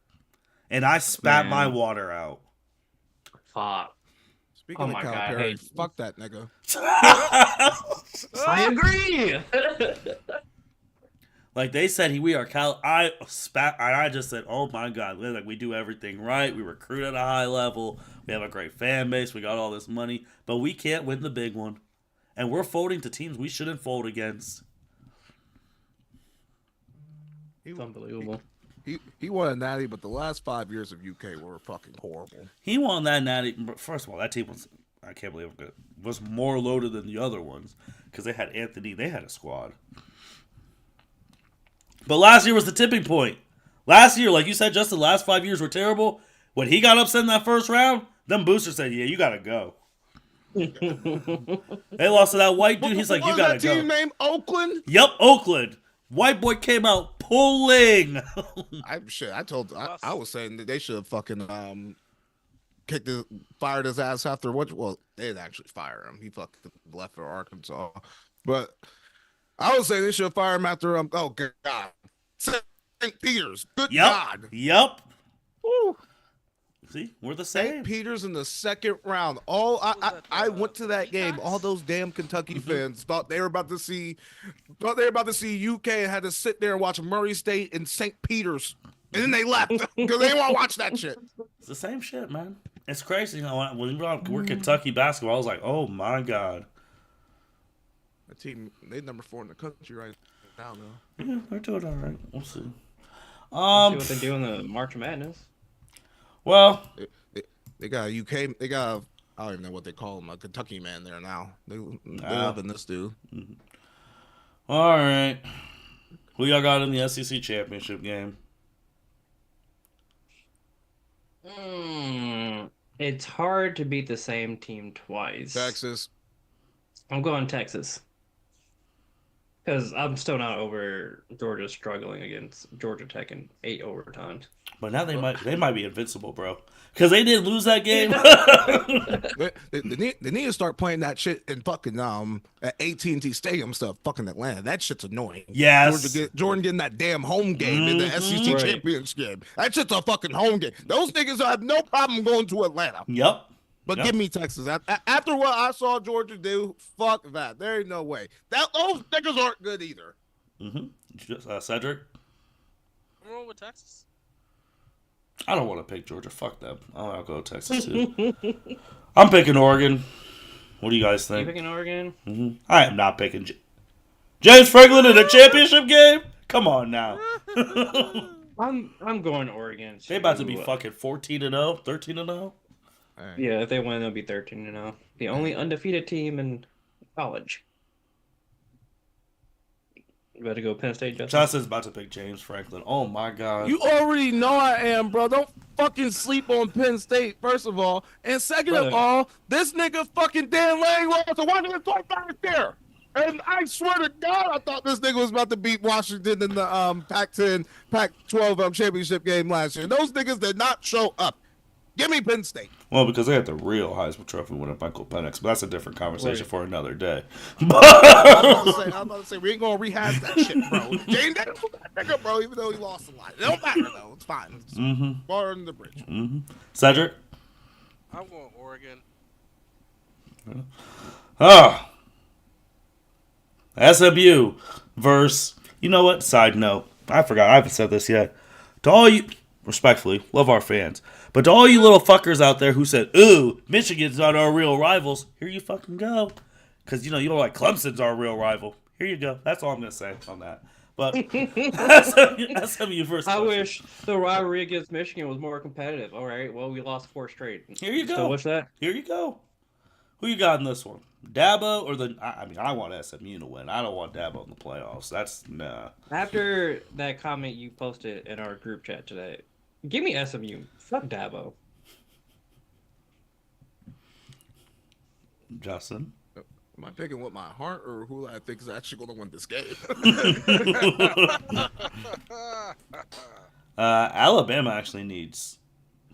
And I spat my water out. Fuck. Speaking of Calipari, fuck that nigga. I agree. Like they said, we are I spat, and I just said, "Oh my god, like we do everything right. We recruit at a high level. We have a great fan base. We got all this money, but we can't win the big one, and we're folding to teams we shouldn't fold against." It's unbelievable. He won a natty, but the last 5 years of UK were fucking horrible. He won that natty. First of all, that team was, I can't believe it, was more loaded than the other ones because they had Anthony. They had a squad. But last year was the tipping point. Last year, like you said, Justin, the last 5 years were terrible. When he got upset in that first round, them boosters said, "Yeah, you gotta go." They lost to that white dude. He's like, "You gotta go." That team named Oakland? Yep, Oakland. White boy came out pulling. I was saying that they should have fucking fired his ass after what? Well, they didn't actually fire him. He fucking left for Arkansas. But I was saying they should have fired him after oh god, St. Peter's. Good God. Yep. Woo. See, we're the same. St. Peter's in the second round. I went to that game. All those damn Kentucky fans thought they were about to see UK and had to sit there and watch Murray State and St. Peter's, and then they left because they didn't want to watch that shit. It's the same shit, man. It's crazy. You know, when we're Kentucky basketball, I was like, oh my god. The team, they're number 4 in the country right now. Yeah, they're doing all right. We'll see. See what they do in the March Madness. Well, they got a UK. They got I don't even know what they call him, a Kentucky man there now. They loving this dude. All right. Who y'all got in the SEC championship game? It's hard to beat the same team twice. Texas. I'm going Texas. Because I'm still not over Georgia struggling against Georgia Tech in 8 overtimes. But now they might be invincible, bro. Because they didn't lose that game. They need to start playing that shit in fucking at AT&T Stadium stuff. Fucking Atlanta. That shit's annoying. Yes. Jordan getting that damn home game in the SEC championship game. That shit's a fucking home game. Those niggas have no problem going to Atlanta. Yep. But give me Texas. After what I saw Georgia do, fuck that. There ain't no way. Those niggas aren't good either. Cedric? I'm rolling with Texas. I don't want to pick Georgia. Fuck them. I'll go Texas too. I'm picking Oregon. What do you guys think? You picking Oregon? I am not picking James Franklin in a championship game. Come on now. I'm going Oregon. They about to be fucking 14-0, 13-0. Yeah, if they win, they'll be 13-0. The only undefeated team in college. You better go Penn State, Justin. Johnson's about to pick James Franklin. Oh my god. You already know I am, bro. Don't fucking sleep on Penn State, first of all. And second of all, this nigga fucking Dan Lang lost to Washington right there. And I swear to God, I thought this nigga was about to beat Washington in the Pac-10, Pac-12 championship game last year. Those niggas did not show up. Give me Penn State. Well, because they had the real Heisman Trophy winner, Michael Penix, but that's a different conversation for another day. I was about to say, we ain't going to rehash that shit, bro. Jane Daniels was that nigga, bro, even though he lost a lot. It don't matter, though. It's fine. It's water under the bridge. Cedric? I'm going Oregon. SMU versus, you know what? Side note. I forgot. I haven't said this yet. To all you, respectfully, love our fans. But to all you little fuckers out there who said, ooh, Michigan's not our real rivals, here you fucking go. Because, you don't like Clemson's our real rival. Here you go. That's all I'm going to say on that. But SMU first. I wish the rivalry against Michigan was more competitive. All right, well, we lost 4 straight. Here you go. Still wish that. Here you go. Who you got in this one? Dabo or I want SMU to win. I don't want Dabo in the playoffs. That's nah. After that comment you posted in our group chat today, give me SMU. Fuck Dabo. Justin? Am I picking with my heart or who I think is actually going to win this game? Alabama actually needs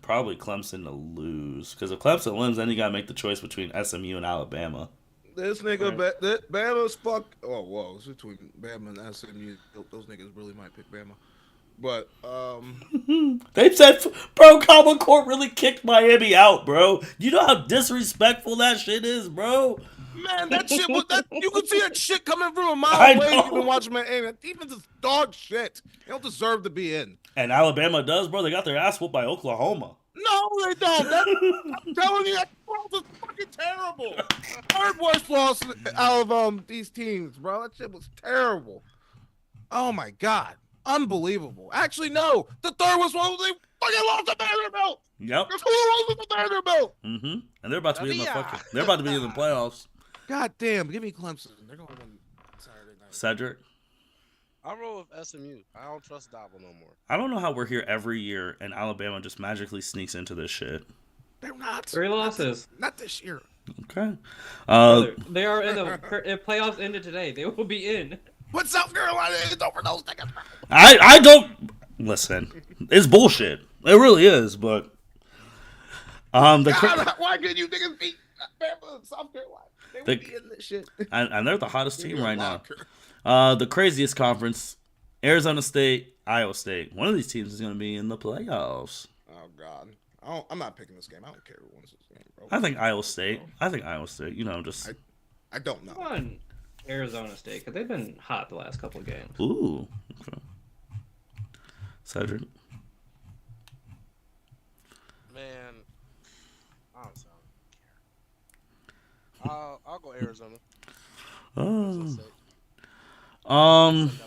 probably Clemson to lose. Because if Clemson wins, then you got to make the choice between SMU and Alabama. This nigga, Bama's fuck. Oh, whoa. It's between Bama and SMU. Those niggas really might pick Bama. But, They said, bro, Common Court really kicked Miami out, bro. You know how disrespectful that shit is, bro? man, that shit was that. You could see that shit coming from a mile I away. know. You've been watching my aim. That defense is dog shit. They don't deserve to be in. And Alabama does, bro. They got their ass whooped by Oklahoma. No, they don't. I'm telling you, that loss is fucking terrible. Third worst loss out of these teams, bro. That shit was terrible. Oh my god, unbelievable. Actually, no, the third was one they fucking lost to Vanderbilt. Yep. That's who lost to Vanderbilt. Mm-hmm. And they're about to be in the They're about to be in the playoffs. God damn, give me Clemson. They're gonna win Saturday night. Cedric. I roll with SMU. I don't trust Dabo no more. I don't know how we're here every year and Alabama just magically sneaks into this shit. They're not. 3 losses. Not this year. Okay. They are in the if playoffs ended today. They will be in. But South Carolina is over those niggas. I don't listen. It's bullshit. It really is, but God, why couldn't you niggas beat Alabama and South Carolina? They would be in this shit. and they're the hottest team right now. The craziest conference: Arizona State, Iowa State. One of these teams is going to be in the playoffs. Oh God, I'm not picking this game. I don't care who wins this game, bro. I think Iowa State. You know, just I don't know. Come on, Arizona State, because they've been hot the last couple of games. ooh. Okay. Cedric. Man, I don't sound care. I'll go Arizona. Arizona State. Devils.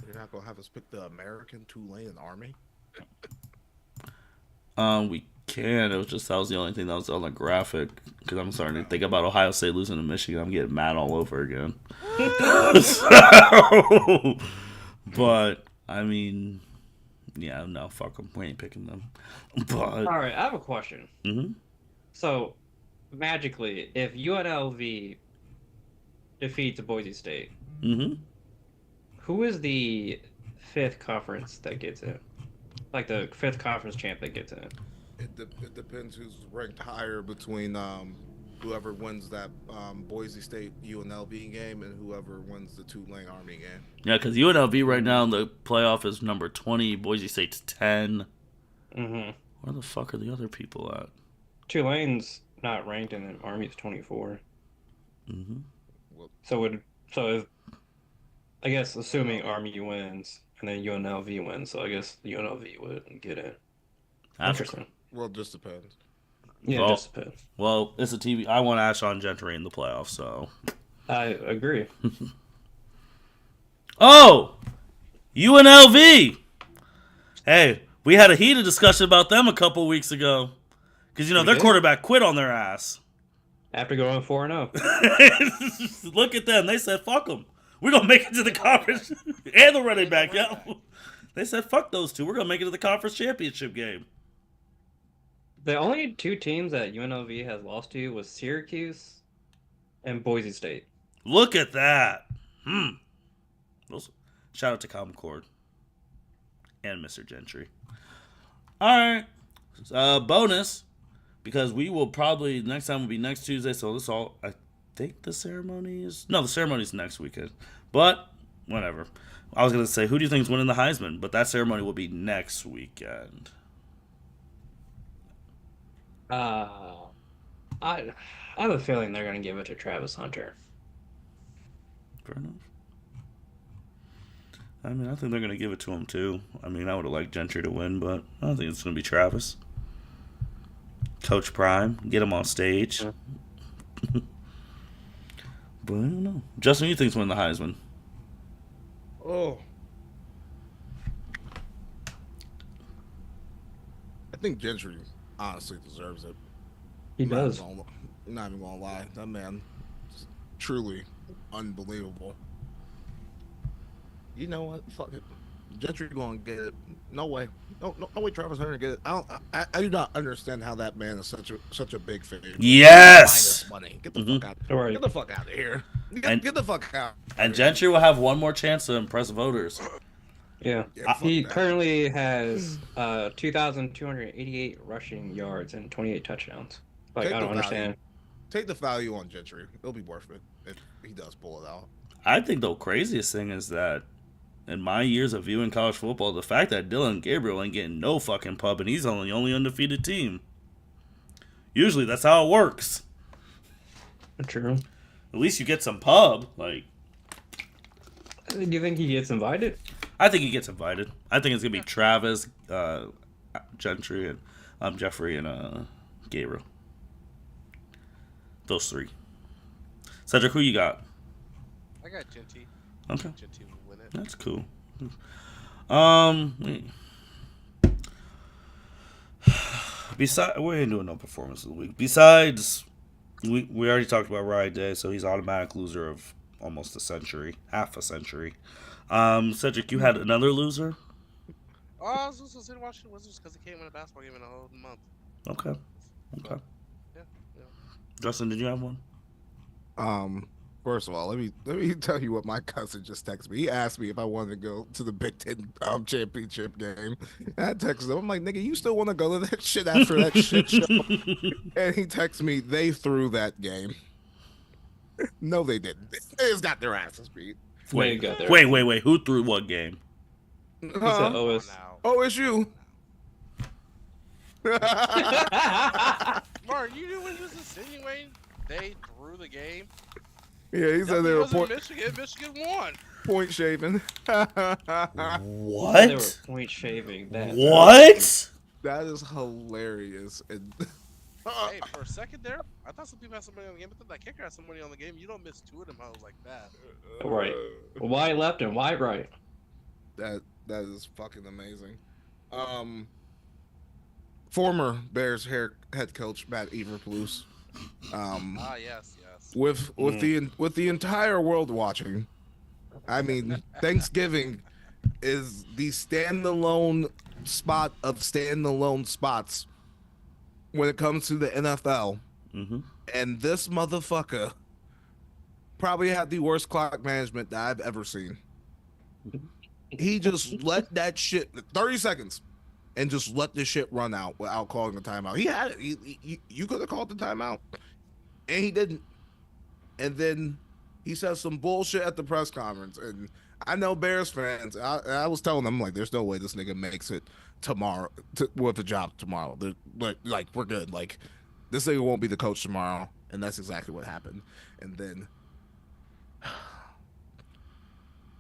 You're not gonna have us pick the American Tulane Army? We can. It was just that was the only thing that was on the graphic because I'm starting to think about Ohio State losing to Michigan. I'm getting mad all over again. But I mean, yeah, no, fuck them. We ain't picking them. But All right, I have a question. mhm. So, magically, if UNLV defeats Boise State, Mhm. who is the 5th conference that gets in? Like the 5th conference champ that gets in? It depends who's ranked higher between whoever wins that Boise State UNLV game and whoever wins the Tulane Army game. Yeah, because UNLV right now in the playoff is number 20. Boise State's 10. Mm-hmm. Where the fuck are the other people at? Tulane's not ranked, and then Army's 24. Mm-hmm. So if I guess assuming Army wins and then UNLV wins, so I guess UNLV would get in. Interesting. Well, it just depends. Yeah, Well, just depends. Well, it's a TV. I want Ashon Gentry in the playoffs, so. I agree. Oh! UNLV! Hey, we had a heated discussion about them a couple weeks ago. Because, We their did? quarterback quit on their ass. After going 4-0. Look at them. They said, fuck them. We're going to make it to the conference. And the running back, yeah. They said, fuck those two. We're going to make it to the conference championship game. The only 2 teams that UNLV has lost to was Syracuse and Boise State. Look at that. Shout out to Common Cord and Mr. Gentry. All right. Bonus, because we will probably, next time will be next Tuesday, so this all, I think the ceremony is, no, the ceremony is next weekend. But, whatever. I was going to say, who do you think is winning the Heisman? But that ceremony will be next weekend. I have a feeling they're going to give it to Travis Hunter. Fair enough. I mean, I think they're going to give it to him, too. I mean, I would have liked Gentry to win, but I don't think it's going to be Travis. Coach Prime, get him on stage. Yeah. But I don't know. Justin, who you think's winning the Heisman? Oh. I think Gentry honestly deserves it. He does. I'm not even gonna lie. That man is truly unbelievable. You know what? Fuck it. Gentry gonna get it. No way. No way Travis Hunter get it. I do not understand how that man is such a big favorite. Yes! Minus money. Get the fuck out. Right. Get the fuck out of here. Get the fuck out. And Gentry will have one more chance to impress voters. Yeah. Yeah, He fuck that. currently has 2,288 rushing yards and 28 touchdowns. Like, Take I don't the value. understand. Take the value on Gentry. It'll be worth it if he does pull it out. I think the craziest thing is that in my years of viewing college football, the fact that Dylan Gabriel ain't getting no fucking pub and he's only undefeated team. Usually that's how it works. True. At least you get some pub. Like, Do you think he gets invited? I think he gets invited. I think it's gonna be Travis, Gentry, and Jeffrey and Gabriel. Those three. Cedric, who you got? I got Genty. Okay, Genty will win it. that's cool. Besides, we ain't doing no performance of the week. Besides, we already talked about Ryan Day, so he's automatic loser of almost a century, half a century. Cedric, you had another loser? Oh, I was just in Washington Wizards because he can't win a basketball game in a whole month. Okay. Yeah. Justin, did you have one? First of all, let me tell you what my cousin just texted me. He asked me if I wanted to go to the Big Ten championship game. And I texted him. I'm like, nigga, you still want to go to that shit after that shit show? And he texted me, they threw that game. No, they didn't. They just got their asses beat. Wait, got there. Wait. Who threw what game? He said Huh? OS. Now, OSU. Martin, you knew when he was insinuating they threw the game. Yeah, he said they were Michigan. Michigan won. point shaving. They What? were point shaving. That. What? That is hilarious. And Hey, for a second there, I thought some people had somebody on the game. I thought that kicker had somebody on the game. You don't miss two of them hoes like that. Right. Wide left and wide right. That is fucking amazing. Former Bears head coach Matt Eberflus. Yes. With the entire world watching. I mean, Thanksgiving is the standalone spot of standalone spots when it comes to the NFL. Mm-hmm. And this motherfucker probably had the worst clock management that I've ever seen. He just let that shit 30 seconds and just let the shit run out without calling the timeout. He had it. You could have called the timeout. And he didn't. And then he said some bullshit at the press conference. And I know Bears fans. I was telling them, like, there's no way this nigga makes it tomorrow with a job tomorrow. Like, we're good. Like, this nigga won't be the coach tomorrow. And that's exactly what happened. And then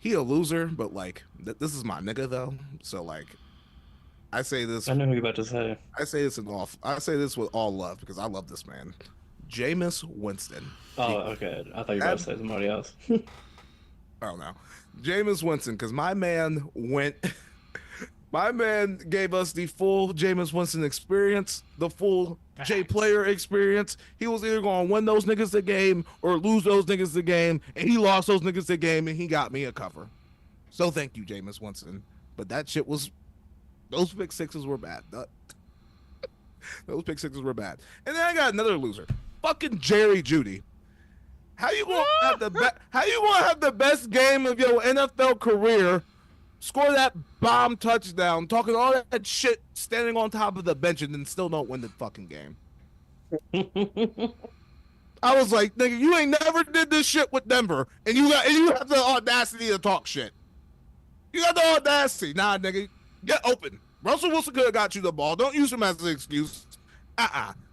he a loser, but like, this is my nigga though. So like, I say this. I know who you're about to say. I say this with all love because I love this man, Jameis Winston. Oh, okay. I thought you were about to say somebody else. Oh no, Jameis Winston, because my man gave us the full Jameis Winston experience, the full J player experience. He was either going to win those niggas the game or lose those niggas the game, and he lost those niggas the game, and he got me a cover. So thank you, Jameis Winston. But that shit was, those pick sixes were bad. Those pick sixes were bad. And then I got another loser, fucking Jerry Jeudy. How you gonna have the best game of your NFL career? Score that bomb touchdown, talking all that shit, standing on top of the bench, and then still don't win the fucking game. I was like, nigga, you ain't never did this shit with Denver, and you have the audacity to talk shit. You got the audacity. Nah, nigga, get open. Russell Wilson could have got you the ball. Don't use him as an excuse.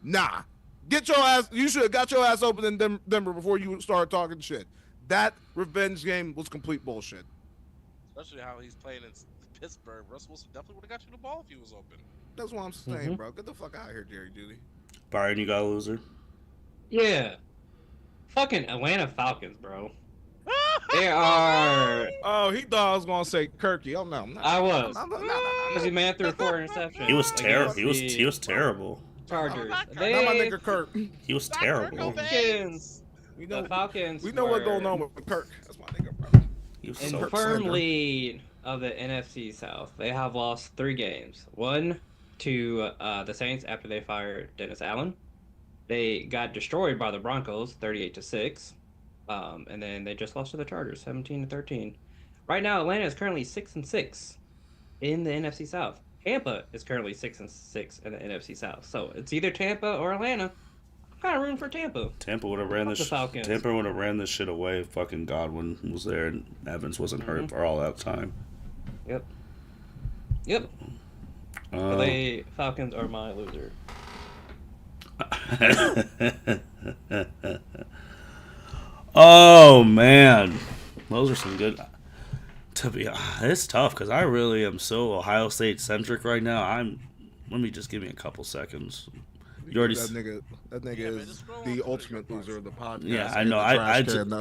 Nah. Get your ass. You should have got your ass open in Denver before you started talking shit. That revenge game was complete bullshit. especially how he's playing in Pittsburgh. Russell Wilson definitely would have got you the ball if he was open. That's what I'm saying, bro. Get the fuck out of here, Jerry Judy. Byron, you got a loser? Yeah. Fucking Atlanta Falcons, bro. They are. Oh, he thought I was gonna say Kirky. Oh no, I was. No. Because he man threw 4 interceptions. He was terrible. against He was terrible. Chargers. Not Not my nigga Kirk. He was Stop terrible. Kirk, Falcons. We know, The Falcons. we know what's were going on with Kirk. That's my nigga, bro. He was in so firm terrible. lead of the NFC South. They have lost 3 games. One to the Saints after they fired Dennis Allen. They got destroyed by the Broncos, 38-6. And then they just lost to the Chargers, 17-13. Right now, Atlanta is currently 6-6 in the NFC South. Tampa is currently 6-6 in the NFC South. So it's either Tampa or Atlanta. I'm kind of rooting for Tampa. Tampa would have ran Fuck this. the Falcons. Tampa would have ran this shit away if fucking Godwin was there and Evans wasn't hurt for all that time. Yep. So they Falcons are my loser. Oh man, those are some good. To be, it's tough because I really am so Ohio State centric right now. Let me just give me a couple seconds. You already. That nigga Yeah, man, is just scroll on the through the ultimate good parts. loser of the podcast. Yeah, I and know. the I trash just. can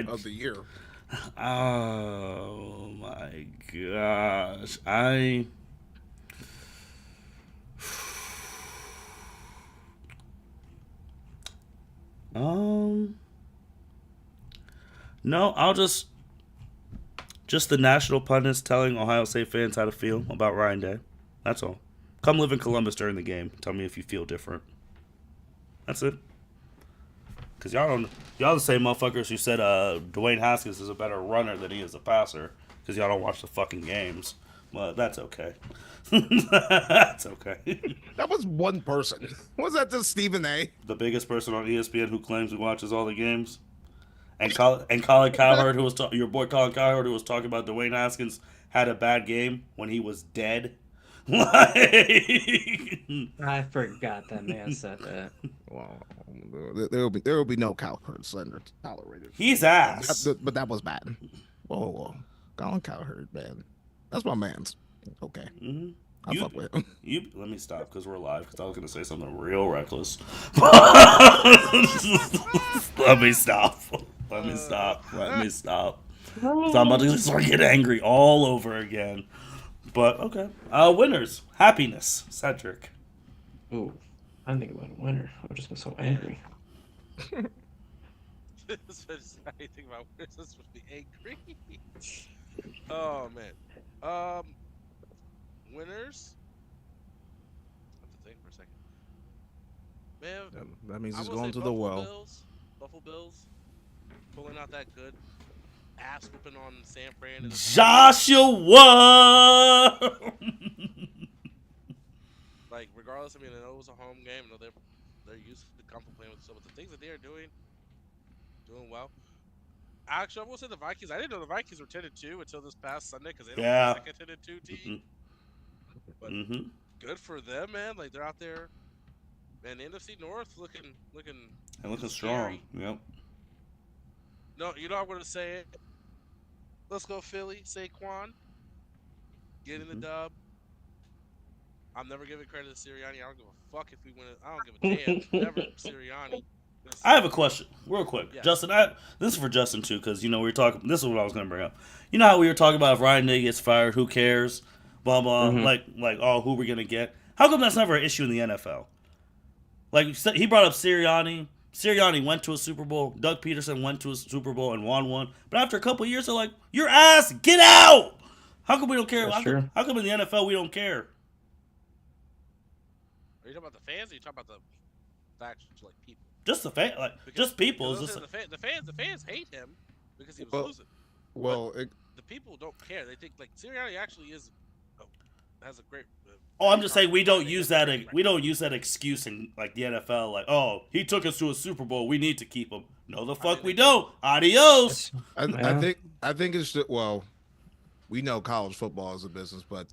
of the year. Oh my gosh, No, I'll just the national pundits telling Ohio State fans how to feel about Ryan Day. That's all. Come live in Columbus during the game. Tell me if you feel different. That's it. Because y'all the same motherfuckers who said Dwayne Haskins is a better runner than he is a passer. Because y'all don't watch the fucking games. But that's okay. That's okay. That was one person. Was that just Stephen A? The biggest person on ESPN who claims he watches all the games. And Colin Cowherd, who was your boy Colin Cowherd, who was talking about Dwayne Haskins had a bad game when he was dead. Like, I forgot that man said that. Well, there will be no Cowherd slander tolerated. he's ass. But that was bad. Whoa. Colin Cowherd, man. That's my man's. Okay. Mm-hmm. I fuck with him. Let me stop because we're live. Because I was gonna say something real reckless. Let me stop. Let me stop. So I'm about to start getting angry all over again. But okay. Winners. Happiness. Cedric. Ooh, I didn't think about a winner. I've just been so angry. Anything about winners this would be angry. Oh man. Winners. I have to think for a second. Man, That means I he's will going say to the Buffalo well. Bills, Buffalo Bills pulling out that good ass whooping on San Fran. Joshua. Like regardless, I mean, I know it was a home game. I know they're used to comfortable playing with. So, but the things that they are doing well. Actually, I will say the Vikings. I didn't know the Vikings were 10-2 until this past Sunday because they don't Yeah. look like a 10-2 team. But Mm-hmm. good for them, man. Like they're out there, man. The NFC North looking And looking scary. strong. Yep. No, you know I'm gonna say it. Let's go Philly, Saquon. Getting the dub. I'm never giving credit to Sirianni. I don't give a fuck if we win it. I don't give a damn. Never Sirianni. I have a question, real quick, Yeah. Justin. This is for Justin too, because we were talking. This is what I was going to bring up. You know how we were talking about if Ryan Day gets fired, who cares? Blah blah. Like, oh, who we're gonna get? How come that's never an issue in the NFL? Like he brought up Sirianni. Sirianni went to a Super Bowl. Doug Peterson went to a Super Bowl and won one. But after a couple of years, they're like, "Your ass, get out!" How come we don't care? How come in the NFL we don't care? Are you talking about the fans? Or are you talking about the facts, like people? Just the just people. Because Just the fans hate him because he was Well, losing. Well, The people don't care. They think like Sirianni actually has a great. I'm just saying we don't use that excuse in like the NFL. Like, oh, he took us to a Super Bowl. We need to keep him. No, the fuck we don't. Adios. I think it's well, we know college football is a business, but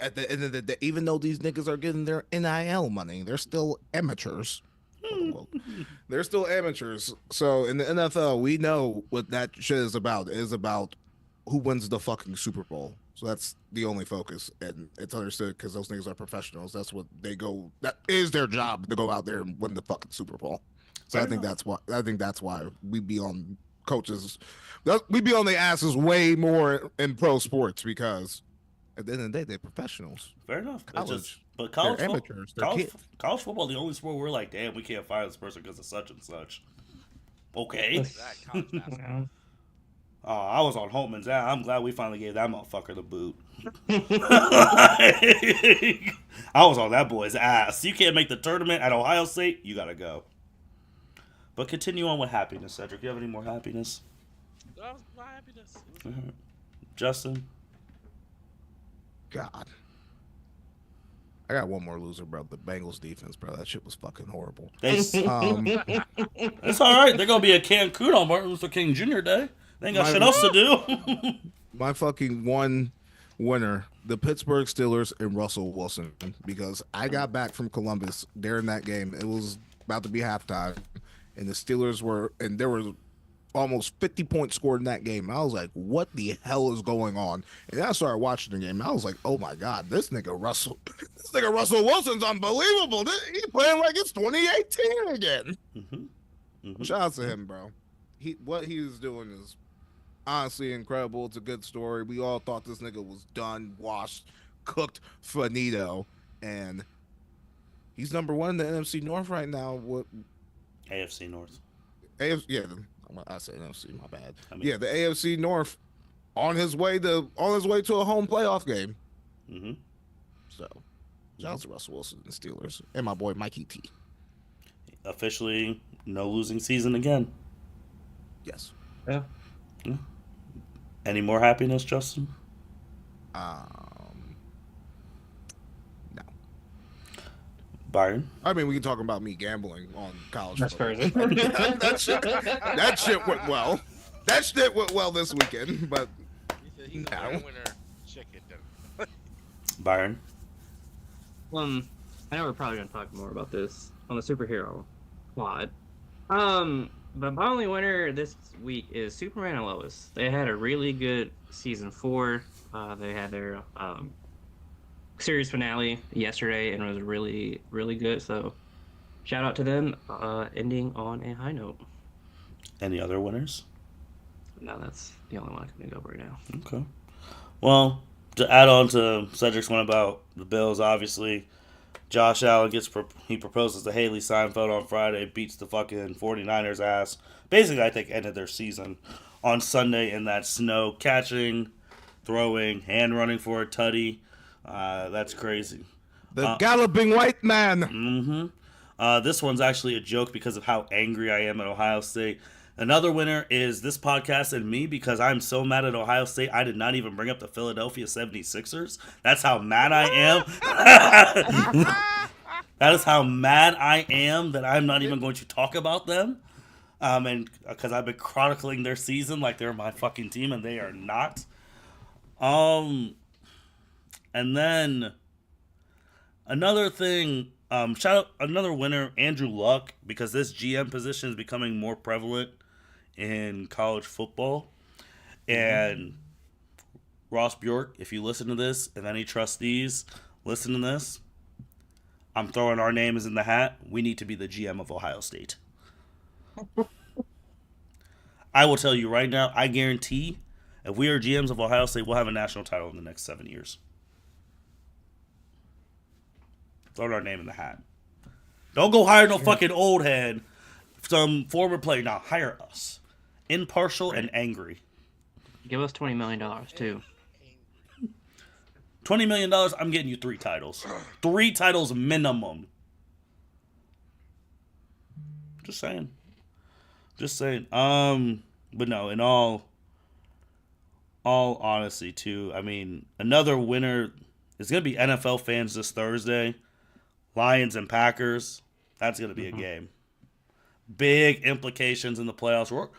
at the end of the day, even though these niggas are getting their NIL money, they're still amateurs. quote, unquote. They're still amateurs. So in the NFL, we know what that shit is about. It is about who wins the fucking Super Bowl. So that's the only focus, and it's understood because those niggas are professionals. That's what they go. That is their job to go out there and win the fucking Super Bowl. So I think that's why. I think that's why we be on coaches. We be on the asses way more in pro sports because at the end of the day, they're professionals. Fair enough. College, but college they're football, amateurs. They're kids. college football, the only sport we're like, damn, we can't fire this person because of such and such. Okay. Oh, I was on Holtman's ass. I'm glad we finally gave that motherfucker the boot. I was on that boy's ass. You can't make the tournament at Ohio State, you gotta go. But continue on with happiness, Cedric. You have any more happiness? That was my happiness. Justin? God. I got one more loser, bro. The Bengals defense, bro. That shit was fucking horrible. It's all right. They're going to be at Cancun on Martin Luther King Jr. Day. They ain't got shit else to do. My fucking one winner, the Pittsburgh Steelers and Russell Wilson, because I got back from Columbus during that game. It was about to be halftime, and the Steelers there was almost 50 points scored in that game. I was like, what the hell is going on? And I started watching the game. I was like, oh my God, this nigga Russell Wilson's unbelievable. He's playing like it's 2018 again. Shout out to him, bro. What he was doing is honestly incredible. It's a good story. We all thought this nigga was done, washed, cooked, finito, and he's number one in the NFC North right now. What? AFC North. Yeah, I said NFC. My bad. Yeah, the AFC North on his way to a home playoff game. So, shout out to Russell Wilson and the Steelers and my boy Mikey T. Officially, no losing season again. Yes. Yeah. Any more happiness, Justin? No. Byron? I mean, we can talk about me gambling on college. That's crazy. that shit went well. That shit went well this weekend, but He's a winner chicken dinner. Byron? I know we're probably gonna talk more about this on the superhero plot. But my only winner this week is Superman and Lois. They had a really good season 4. They had their series finale yesterday, and it was really, really good. So, shout out to them. Ending on a high note. Any other winners? No, that's the only one I can think of right now. Okay. Well, to add on to Cedric's one about the Bills, obviously, Josh Allen he proposes to Haley Seinfeld on Friday, beats the fucking 49ers ass. Basically, I think ended their season on Sunday in that snow, catching, throwing, hand running for a tutty. That's crazy. The galloping white man. This one's actually a joke because of how angry I am at Ohio State. Another winner is this podcast and me because I'm so mad at Ohio State, I did not even bring up the Philadelphia 76ers. That's how mad I am. That is how mad I am that I'm not even going to talk about them. And because I've been chronicling their season like they're my fucking team and they are not. And then another thing, shout out another winner, Andrew Luck, because this GM position is becoming more prevalent in college football. And Ross Bjork, if you listen to this, and any trustees listen to this, I'm throwing our names in the hat. We need to be the GM of Ohio State. I will tell you right now, I guarantee if we are GMs of Ohio State, we'll have a national title in the next 7 years. Throw our name in the hat. Don't go hire no fucking old head, some former player. Now hire us. Impartial and angry. Give us $20 million too. $20 million, I'm getting you 3 titles. 3 titles minimum. Just saying. But no, in all honesty too, I mean, another winner is going to be NFL fans this Thursday. Lions and Packers. That's going to be a game. Big implications in the playoffs.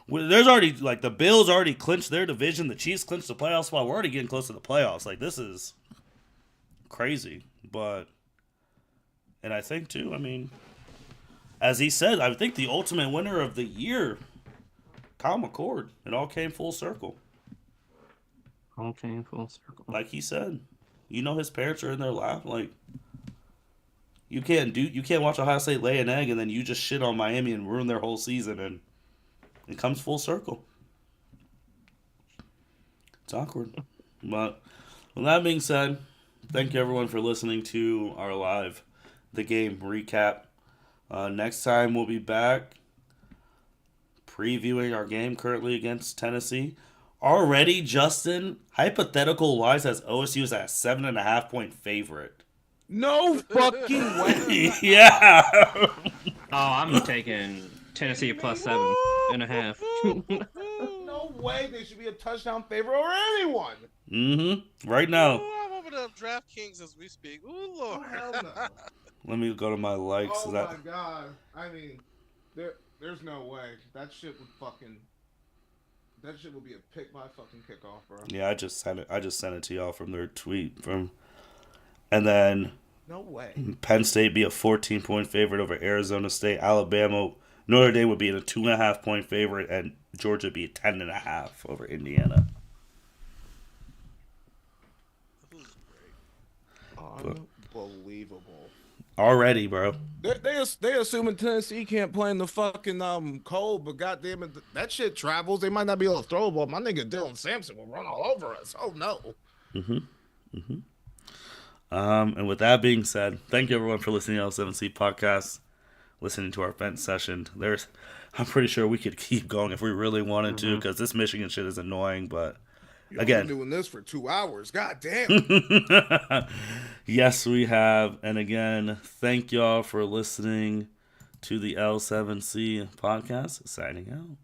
There's already, like, the Bills already clinched their division. The Chiefs clinched the playoff spot. We're already getting close to the playoffs. Like, this is crazy. And I think, too, I mean, as he said, I think the ultimate winner of the year, Kyle McCord. It all came full circle. All came full circle. Like he said, you know his parents are in their lap. Like you can't watch Ohio State lay an egg and then you just shit on Miami and ruin their whole season, and it comes full circle. It's awkward. But with that being said, thank you everyone for listening to our live The Game recap. Next time we'll be back previewing our game currently against Tennessee. Already, Justin, hypothetical wise, has OSU as a 7.5 point favorite. No fucking way. Yeah. Oh, I'm taking Tennessee plus 7.5. No way they should be a touchdown favorite over anyone. Mm-hmm. Right now. Ooh, I'm opening up DraftKings as we speak. Ooh, Oh, Lord. hell no. Let me go to my likes. Oh my god. I mean, there's no way. That shit would be a pick by fucking kickoff, bro. Yeah, I just sent it to y'all from their tweet and then No way. Penn State be a 14-point favorite over Arizona State. Alabama, Notre Dame would be a 2.5 point favorite, and Georgia would be a 10.5 over Indiana. Unbelievable. Already, bro. They assuming Tennessee can't play in the fucking cold, but goddamn it, that shit travels. They might not be able to throw a ball. My nigga Dylan Sampson will run all over us. Oh no. And with that being said, thank you everyone for listening to L7C podcast, listening to our vent session. I'm pretty sure we could keep going if we really wanted to, because this Michigan shit is annoying. But again, been doing this for 2 hours. God damn. yes, we have. And again, thank y'all for listening to the L7C podcast. Signing out.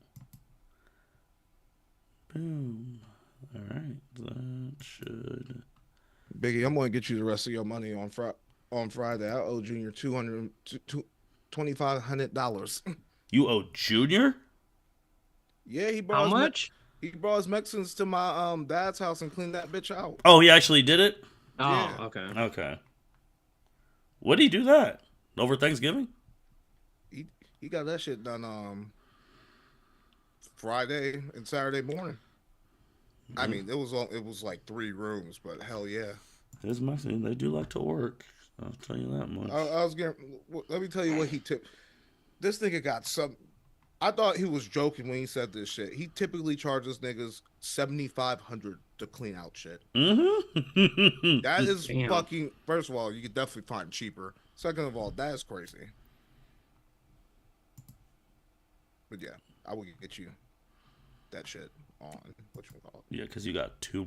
Boom. All right, that should. Biggie, I'm gonna get you the rest of your money on Friday. I owe Junior $2,500. You owe Junior? Yeah, he brought How much? He brought his Mexicans to my dad's house and cleaned that bitch out. Oh, he actually did it? Oh, Yeah. okay. Okay. What did he do that? Over Thanksgiving? He got that shit done Friday and Saturday morning. I mean, it was like 3 rooms, but hell yeah. His Mexican, they do like to work. I'll tell you that much. Let me tell you what he tipped. This nigga got some. I thought he was joking when he said this shit. He typically charges niggas $7,500 to clean out shit. Mm-hmm. That is Damn. fucking. First of all, you could definitely find cheaper. Second of all, that is crazy. But yeah, I will get you that shit on what you call it. Yeah, because you got 2 more